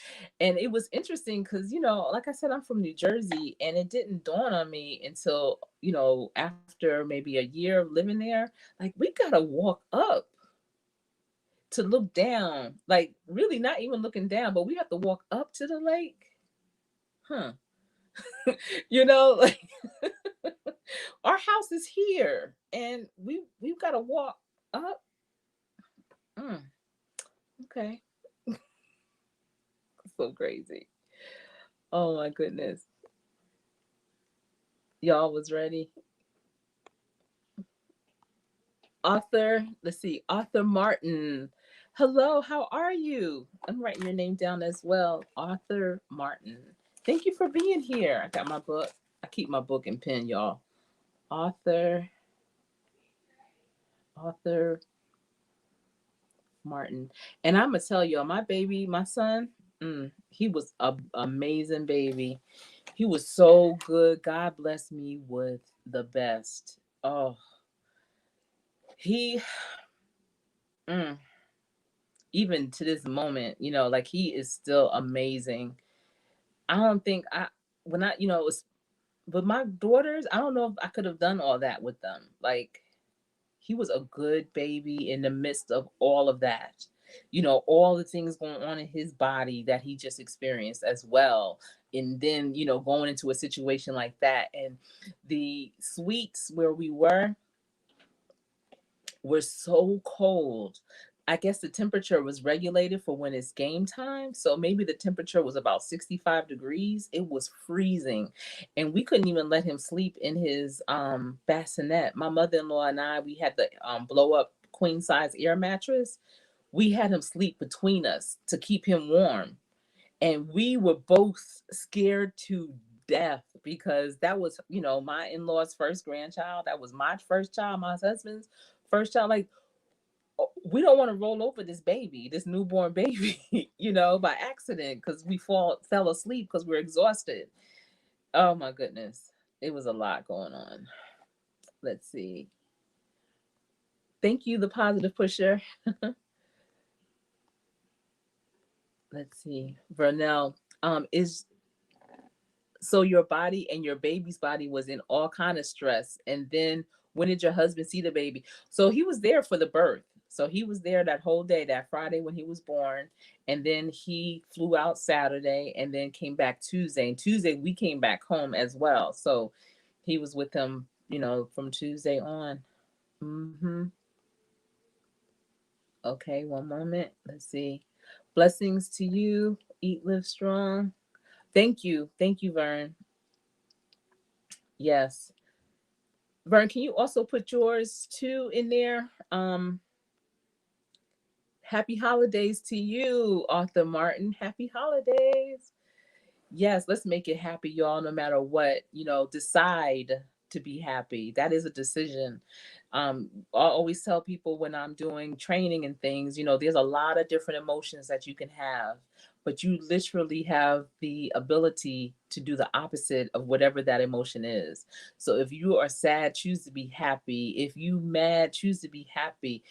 And it was interesting because, like I said, I'm from New Jersey, and it didn't dawn on me until, after maybe a year of living there. Like, we gotta walk up to look down, like really not even looking down, but we have to walk up to the lake. Huh. Like our house is here and we've got to walk up. Mm, okay. So crazy. Oh my goodness. Y'all was ready. Author Martin. Hello, how are you? I'm writing your name down as well. Author Martin. Thank you for being here. I got my book. I keep my book and pen, y'all. Author Author Martin. And I'm gonna tell y'all, my baby, my son, he was a amazing baby. He was so good. God bless me with the best. Oh, he, mm, even to this moment, like he is still amazing. I don't think when I, it was, but my daughters, I don't know if I could have done all that with them. Like, he was a good baby in the midst of all of that. All the things going on in his body that he just experienced as well. And then, going into a situation like that. And the suites where we were so cold. I guess the temperature was regulated for when it's game time. So maybe the temperature was about 65 degrees. It was freezing. And we couldn't even let him sleep in his bassinet. My mother-in-law and I, we had the blow up queen size air mattress. We had him sleep between us to keep him warm. And we were both scared to death because that was, my in-laws' first grandchild. That was my first child, my husband's first child. Like, we don't want to roll over this baby, this newborn baby, by accident, because we fell asleep because we're exhausted. Oh my goodness. It was a lot going on. Let's see. Thank you, the positive pusher. Let's see. Vernell, is so your body and your baby's body was in all kind of stress. And then when did your husband see the baby? So he was there for the birth. So he was there that whole day, that Friday when he was born. And then he flew out Saturday and then came back Tuesday. And Tuesday we came back home as well. So he was with him, from Tuesday on. Mm-hmm. Okay, one moment. Let's see. Blessings to you. Eat, live strong. Thank you. Thank you, Vern. Yes. Vern, can you also put yours too in there? Happy holidays to you, Arthur Martin. Happy holidays. Yes, let's make it happy, y'all, no matter what. Decide to be happy. That is a decision. I always tell people when I'm doing training and things, there's a lot of different emotions that you can have, but you literally have the ability to do the opposite of whatever that emotion is. So if you are sad, choose to be happy. If you mad, choose to be happy.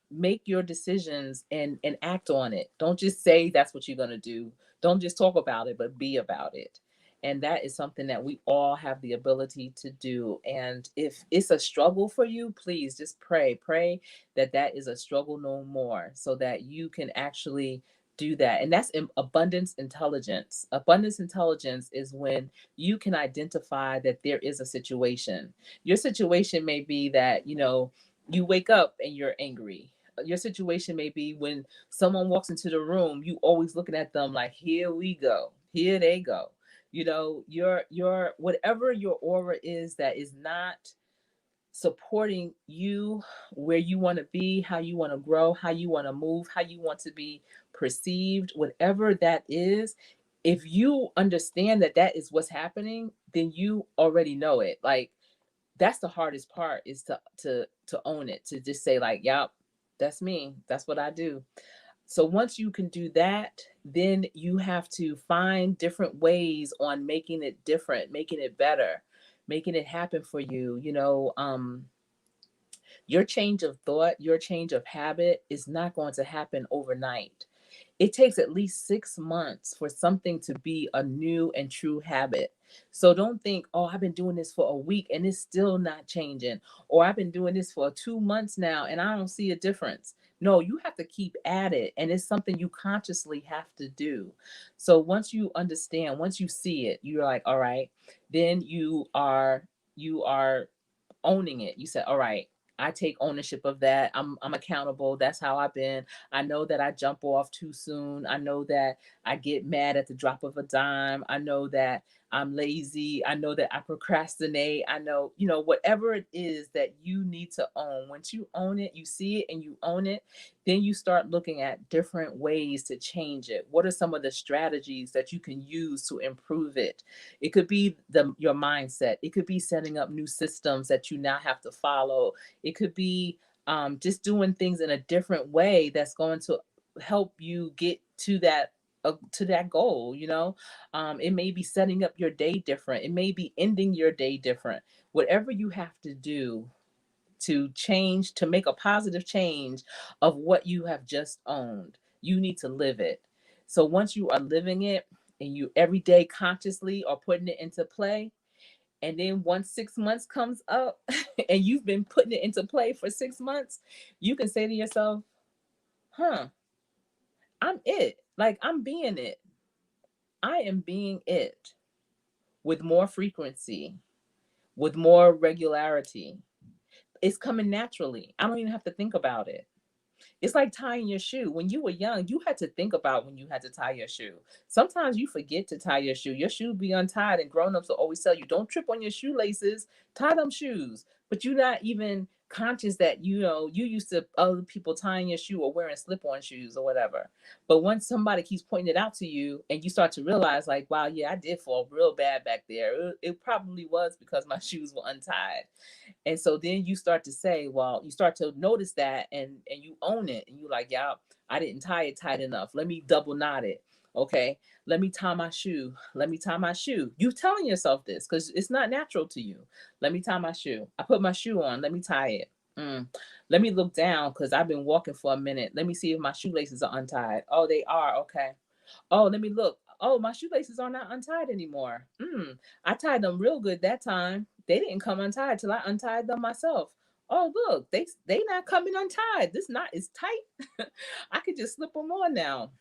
Make your decisions and act on it. Don't just say that's what you're gonna do. Don't just talk about it, but be about it. And that is something that we all have the ability to do. And if it's a struggle for you, please just pray that that is a struggle no more, so that you can actually do that. And that's abundance intelligence. Abundance intelligence is when you can identify that there is a situation. Your situation may be that, you wake up and you're angry. Your situation may be when someone walks into the room, you always looking at them like, here we go. Here they go. Your whatever your aura is that is not supporting you where you want to be, how you want to grow, how you want to move, how you want to be perceived, whatever that is. If you understand that that is what's happening, then you already know it. Like, that's the hardest part, is to own it, to just say like, yep, that's me, that's what I do. So once you can do that, then you have to find different ways on making it different, making it better, making it happen for you. Your change of thought, your change of habit is not going to happen overnight. It takes at least 6 months for something to be a new and true habit. So don't think, oh, I've been doing this for a week and it's still not changing. Or I've been doing this for 2 months now and I don't see a difference. No, you have to keep at it. And it's something you consciously have to do. So once you understand, once you see it, you're like, all right, then you are owning it. You said, all right, I take ownership of that. I'm accountable. That's how I've been. I know that I jump off too soon. I know that I get mad at the drop of a dime. I know that I'm lazy. I know that I procrastinate. I know, whatever it is that you need to own. Once you own it, you see it and you own it, then you start looking at different ways to change it. What are some of the strategies that you can use to improve it? It could be your mindset. It could be setting up new systems that you now have to follow. It could be just doing things in a different way that's going to help you get to that goal. It may be setting up your day different. It may be ending your day different. Whatever you have to do to change, to make a positive change of what you have just owned, you need to live it. So once you are living it and you every day consciously are putting it into play, and then once 6 months comes up and you've been putting it into play for 6 months, you can say to yourself, huh, I'm it. Like, I'm being it. I am being it with more frequency, with more regularity. It's coming naturally. I don't even have to think about it. It's like tying your shoe. When you were young, you had to think about when you had to tie your shoe. Sometimes you forget to tie your shoe. Your shoe be untied, and grown-ups will always tell you, don't trip on your shoelaces, tie them shoes. But you're not even conscious that, you used to other people tying your shoe or wearing slip-on shoes or whatever. But once somebody keeps pointing it out to you and you start to realize like, wow, yeah, I did fall real bad back there. It probably was because my shoes were untied. And so then you start to say, well, you start to notice that, and you own it, and you like, yeah, I didn't tie it tight enough. Let me double knot it. Okay. Let me tie my shoe. Let me tie my shoe. You telling yourself this because it's not natural to you. Let me tie my shoe. I put my shoe on. Let me tie it. Let me look down because I've been walking for a minute. Let me see if my shoelaces are untied. Oh, they are. Okay. Oh, let me look. Oh, my shoelaces are not untied anymore. I tied them real good that time. They didn't come untied till I untied them myself. Oh, look, they not coming untied. This knot is tight. I could just slip them on now.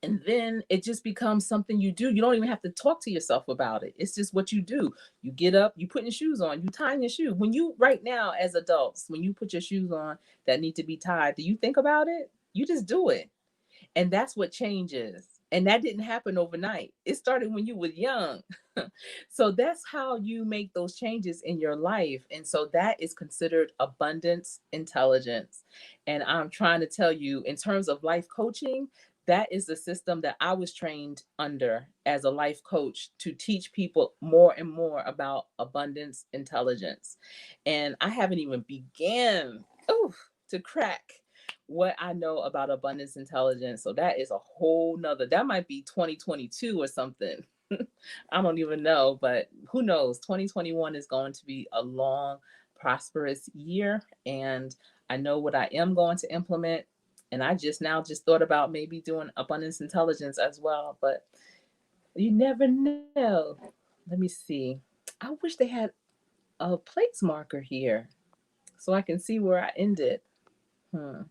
And then it just becomes something you do. You don't even have to talk to yourself about it. It's just what you do. You get up, you putting your shoes on, you tying your shoe. When you right now as adults, when you put your shoes on that need to be tied, do you think about it? You just do it. And that's what changes. And that didn't happen overnight. It started when you were young. So that's how you make those changes in your life. And so that is considered abundance intelligence. And I'm trying to tell you, in terms of life coaching, that is the system that I was trained under as a life coach, to teach people more and more about abundance intelligence. And I haven't even began to crack what I know about abundance intelligence. So that is a whole nother, that might be 2022 or something. I don't even know, but who knows? 2021 is going to be a long, prosperous year. And I know what I am going to implement. And I just thought about maybe doing abundance intelligence as well, but you never know. Let me see. I wish they had a place marker here so I can see where I ended. Hmm.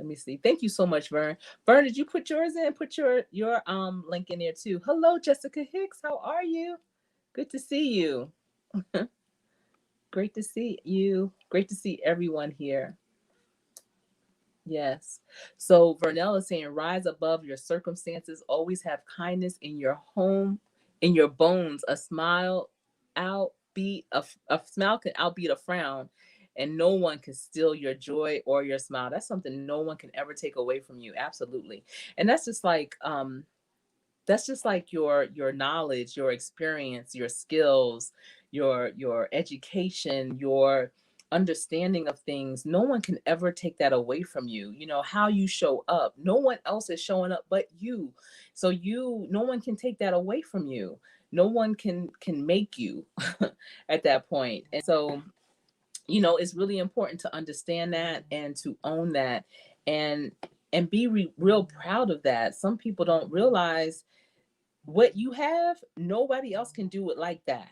Let me see. Thank you so much, Vern. Vern, did you put yours in? Put your link in there too. Hello, Jessica Hicks. How are you? Good to see you. Great to see you. Great to see everyone here. Yes. So Vernell is saying, rise above your circumstances. Always have kindness in your home, in your bones. A smile outbeat a smile can outbeat a frown, and no one can steal your joy or your smile. That's something no one can ever take away from you. Absolutely. And that's just like your knowledge, your experience, your skills, your education, your understanding of things. No one can ever take that away from you. You know how you show up, no one else is showing up but you. So no one can take that away from you. No one can make you at that point. And so, it's really important to understand that and to own that, and be real proud of that. Some people don't realize what you have, nobody else can do it like that.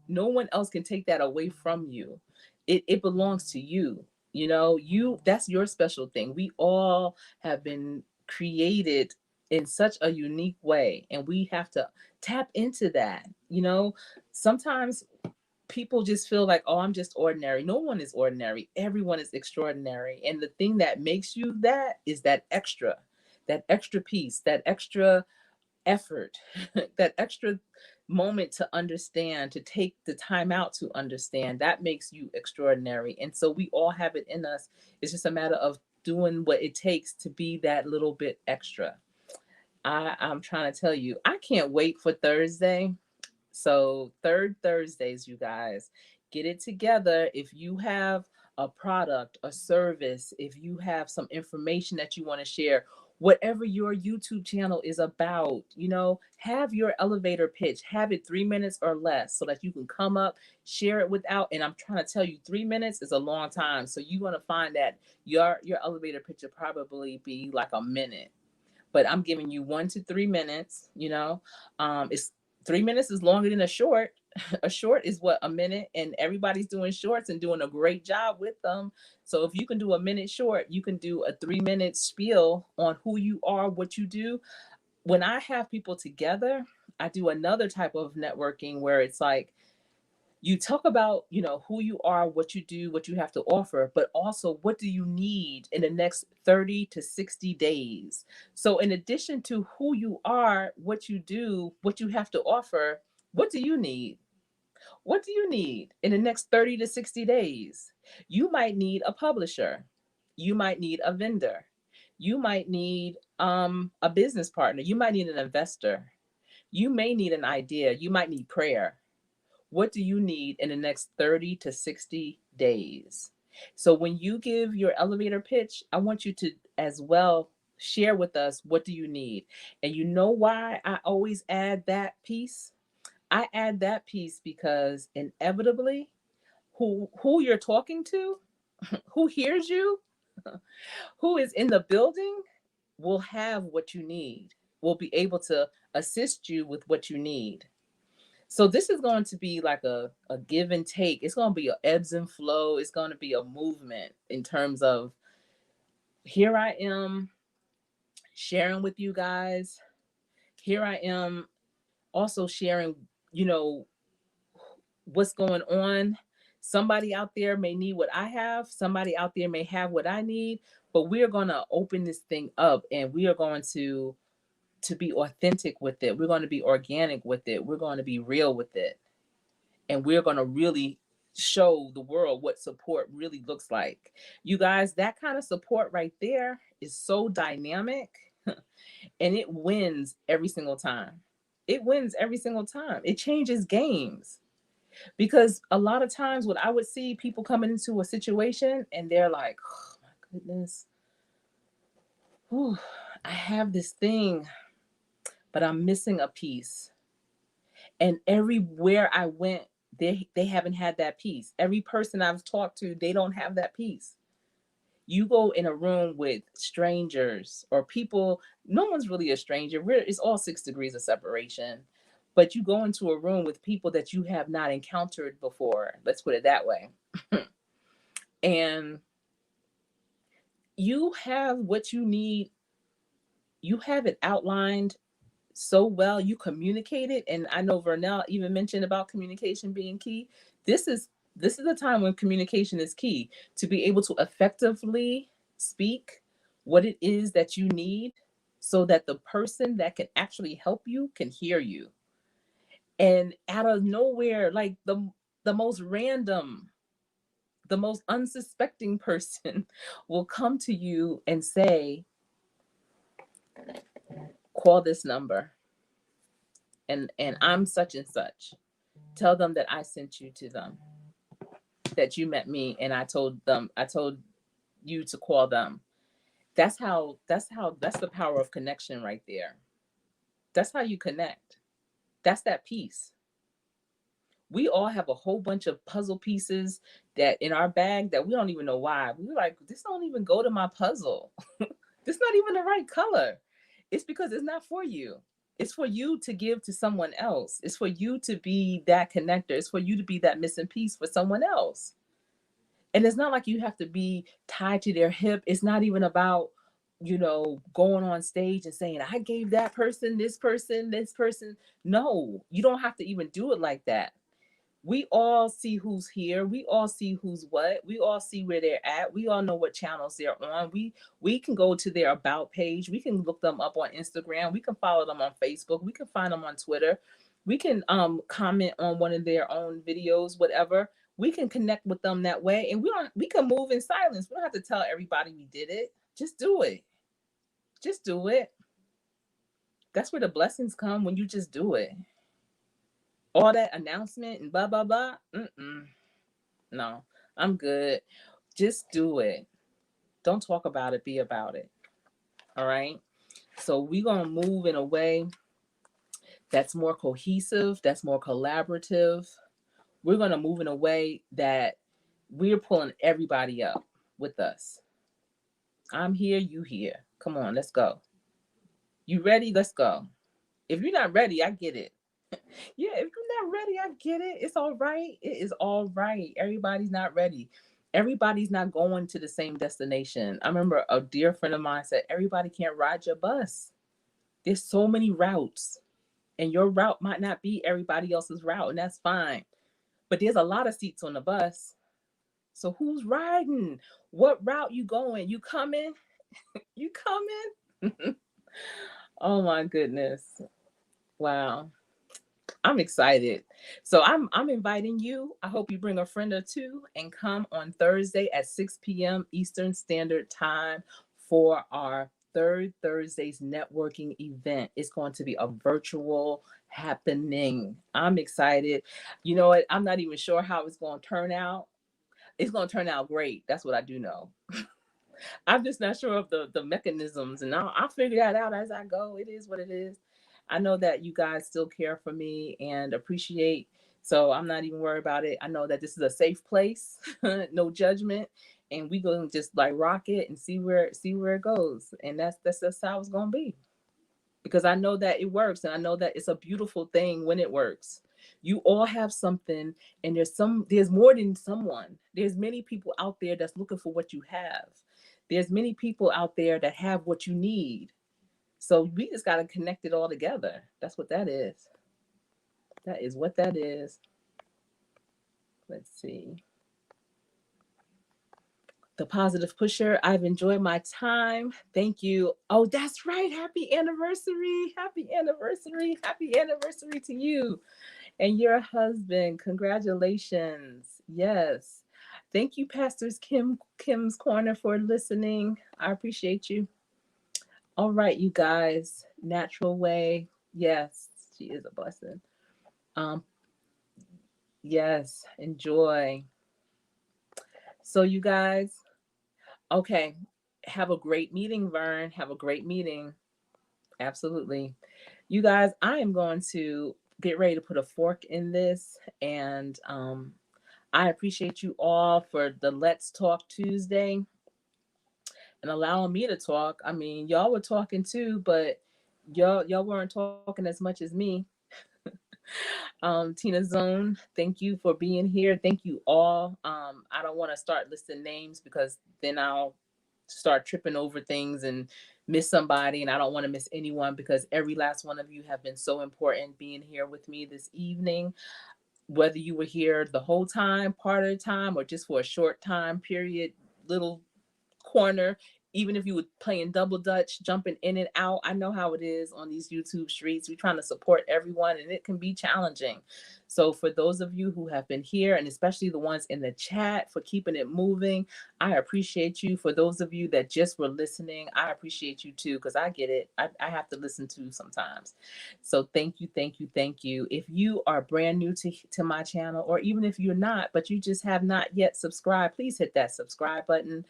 No one else can take that away from you. It belongs to you. That's your special thing. We all have been created in such a unique way, and we have to tap into that. Sometimes people just feel like, oh, I'm just ordinary. No one is ordinary. Everyone is extraordinary. And the thing that makes you that is that extra piece, that extra effort, that extra moment to understand, to take the time out to understand. That makes you extraordinary. And so we all have it in us. It's just a matter of doing what it takes to be that little bit extra. I'm trying to tell you, I can't wait for Thursday. So, third Thursdays, you guys, get it together. If you have a product, a service, if you have some information that you want to share, whatever your YouTube channel is about, have your elevator pitch, have it 3 minutes or less so that you can come up, share it without. And I'm trying to tell you, 3 minutes is a long time. So, you're going to find that your elevator pitch will probably be like a minute, but I'm giving you 1 to 3 minutes. It's 3 minutes is longer than a short. A short is what, a minute, and everybody's doing shorts and doing a great job with them. So if you can do a minute short, you can do a 3 minute spiel on who you are, what you do. When I have people together, I do another type of networking where it's like, you talk about who you are, what you do, what you have to offer, but also what do you need in the next 30 to 60 days. So in addition to who you are, what you do, what you have to offer, what do you need? What do you need in the next 30 to 60 days? You might need a publisher, you might need a vendor, you might need a business partner, you might need an investor, you may need an idea, you might need prayer. What do you need in the next 30 to 60 days? So when you give your elevator pitch, I want you to as well share with us, what do you need? And you know why I always add that piece? I add that piece because inevitably who you're talking to, who hears you, who is in the building will have what you need, will be able to assist you with what you need. So this is going to be like a give and take. It's going to be a ebbs and flow. It's going to be a movement in terms of, here I am sharing with you guys. Here I am also sharing, you know, what's going on. Somebody out there may need what I have. Somebody out there may have what I need, but we are going to open this thing up, and we are going to be authentic with it. We're going to be organic with it. We're going to be real with it. And we're going to really show the world what support really looks like. You guys, that kind of support right there is so dynamic, and it wins every single time. It wins every single time. It changes games, because a lot of times what I would see, people coming into a situation and they're like, oh my goodness, whew, I have this thing, but I'm missing a piece. And everywhere I went, they haven't had that piece. Every person I've talked to, they don't have that piece. You go in a room with strangers or people, no one's really a stranger. It's all 6 degrees of separation. But you go into a room with people that you have not encountered before. Let's put it that way. And you have what you need. You have it outlined so well. You communicate it, and I know Vernell even mentioned about communication being key. This is this is a time when communication is key, to be able to effectively speak what it is that you need, so that the person that can actually help you can hear you. And out of nowhere, like the most random, the most unsuspecting person will come to you and say, call this number, and I'm such and such. Tell them that I sent you to them, that you met me, and I told you to call them. That's the power of connection right there. That's how you connect. That's that piece. We all have a whole bunch of puzzle pieces that in our bag that we don't even know why. We're like, this don't even go to my puzzle. This not even the right color. It's because it's not for you. It's for you to give to someone else. It's for you to be that connector. It's for you to be that missing piece for someone else. And it's not like you have to be tied to their hip. It's not even about, going on stage and saying, I gave that person, this person, this person. No, you don't have to even do it like that. We all see who's here. We all see who's what. We all see where they're at. We all know what channels they're on. We can go to their about page. We can look them up on Instagram. We can follow them on Facebook. We can find them on Twitter. We can comment on one of their own videos, whatever. We can connect with them that way, and we can move in silence. We don't have to tell everybody we did it. Just do it. Just do it. That's where the blessings come, when you just do it. All that announcement and blah blah blah. Mm-mm. No, I'm good. Just do it. Don't talk about it, be about it. All right. So we're going to move in a way that's more cohesive, that's more collaborative. We're going to move in a way that we're pulling everybody up with us. I'm here, you here. Come on, let's go. You ready? Let's go. If you're not ready, I get it. Yeah, if you're not ready, I get it. It's all right. It is all right. Everybody's not ready. Everybody's not going to the same destination. I remember a dear friend of mine said, everybody can't ride your bus. There's so many routes, and your route might not be everybody else's route, and that's fine. But there's a lot of seats on the bus. So who's riding? What route you going? You coming? You coming? Oh my goodness. Wow. I'm excited. So I'm inviting you. I hope you bring a friend or two and come on Thursday at 6 p.m. Eastern Standard Time for our third Thursday's networking event. It's going to be a virtual happening. I'm excited. You know what? I'm not even sure how it's going to turn out. It's going to turn out great. That's what I do know. I'm just not sure of the mechanisms, and I'll figure that out as I go. It is what it is. I know that you guys still care for me and appreciate, so I'm not even worried about it. I know that this is a safe place, no judgment, and we gonna just like rock it and see where it goes, and that's how it's gonna be, because I know that it works, and I know that it's a beautiful thing when it works. You all have something, and there's more than someone. There's many people out there that's looking for what you have. There's many people out there that have what you need. So we just got to connect it all together. That's what that is. That is what that is. Let's see. The positive pusher. I've enjoyed my time. Thank you. Oh, that's right. Happy anniversary. Happy anniversary. Happy anniversary to you and your husband. Congratulations. Yes. Thank you, Pastors Kim's Corner, for listening. I appreciate you. All right, you guys. Natural way. Yes, she is a blessing. Um, yes, enjoy. So you guys, okay. Have a great meeting, Vern. Have a great meeting. Absolutely. You guys, I am going to get ready to put a fork in this, and I appreciate you all for the Let's Talk Tuesday and allowing me to talk. I mean, y'all were talking too, but y'all weren't talking as much as me. Tina Zone, thank you for being here. Thank you all. I don't want to start listing names because then I'll start tripping over things and miss somebody. And I don't want to miss anyone because every last one of you have been so important being here with me this evening. Whether you were here the whole time, part of the time, or just for a short time period, little corner, even if you were playing double dutch, jumping in and out. I know how it is on these YouTube streets. We're trying to support everyone and it can be challenging. So for those of you who have been here, and especially the ones in the chat for keeping it moving, I appreciate you. For those of you that just were listening, I appreciate you too, because I get it. I have to listen to sometimes. So thank you, thank you, thank you. If you are brand new to my channel, or even if you're not, but you just have not yet subscribed, please hit that subscribe button.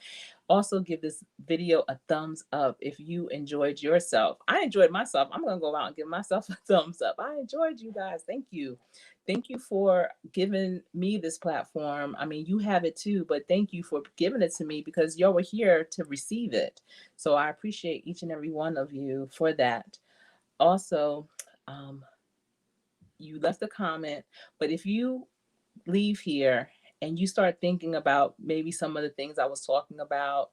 Also, give this video a thumbs up if you enjoyed yourself. I enjoyed myself. I'm going to go out and give myself a thumbs up. I enjoyed you guys. Thank you. Thank you for giving me this platform. I mean, you have it too, but thank you for giving it to me because y'all were here to receive it. So I appreciate each and every one of you for that. Also, you left a comment, but if you leave here and you start thinking about maybe some of the things I was talking about,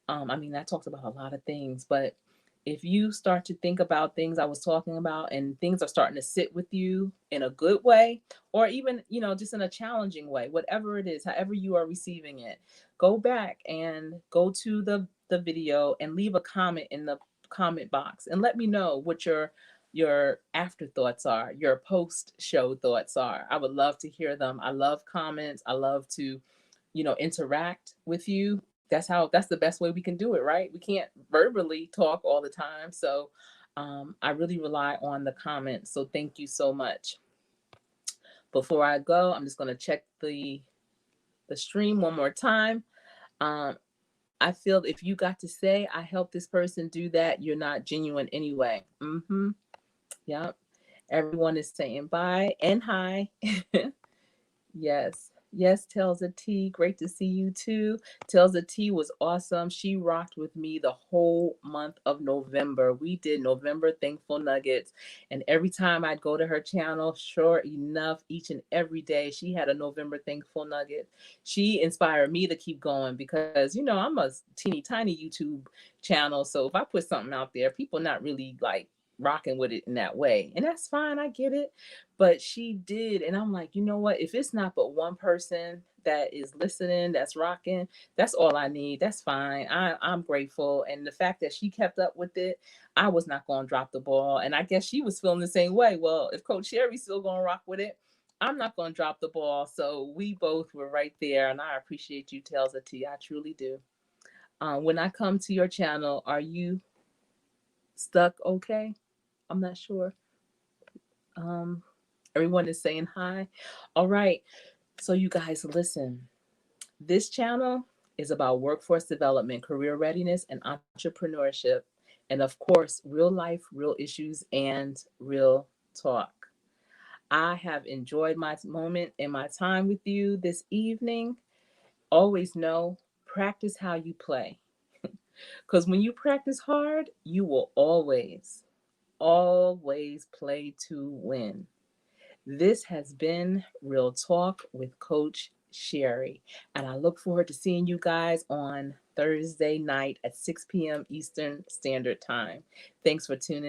I mean, I talked about a lot of things, but if you start to think about things I was talking about and things are starting to sit with you in a good way, or even, just in a challenging way, whatever it is, however you are receiving it, go back and go to the video and leave a comment in the comment box and let me know what your afterthoughts are, your post show thoughts are. I would love to hear them. I love comments. I love to, interact with you. That's the best way we can do it, right? We can't verbally talk all the time. So I really rely on the comments. So thank you so much. Before I go, I'm just going to check the stream one more time. I feel if you got to say, I helped this person do that, you're not genuine anyway. Yep. Everyone is saying bye and hi. Yes. Yes, Tells a T. Great to see you too. Tells a T was awesome. She rocked with me the whole month of November. We did November Thankful Nuggets. And every time I'd go to her channel, sure enough, each and every day, she had a November Thankful Nugget. She inspired me to keep going because, I'm a teeny tiny YouTube channel. So if I put something out there, people not really like rocking with it in that way. And that's fine. I get it. But she did. And I'm like, you know what? If it's not but one person that is listening, that's rocking, that's all I need. That's fine. I'm grateful. And the fact that she kept up with it, I was not going to drop the ball. And I guess she was feeling the same way. Well, if Coach Sherry's still going to rock with it, I'm not going to drop the ball. So we both were right there. And I appreciate you, Tells a T. I truly do. When I come to your channel, are you stuck okay? I'm not sure. Everyone is saying hi. All right. So you guys listen. This channel is about workforce development, career readiness, and entrepreneurship. And of course, real life, real issues, and real talk. I have enjoyed my moment and my time with you this evening. Always know, practice how you play. Because when you practice hard, you will always, always play to win. This has been Real Talk with Coach Sherri, and I look forward to seeing you guys on Thursday night at 6 p.m. Eastern Standard Time. Thanks for tuning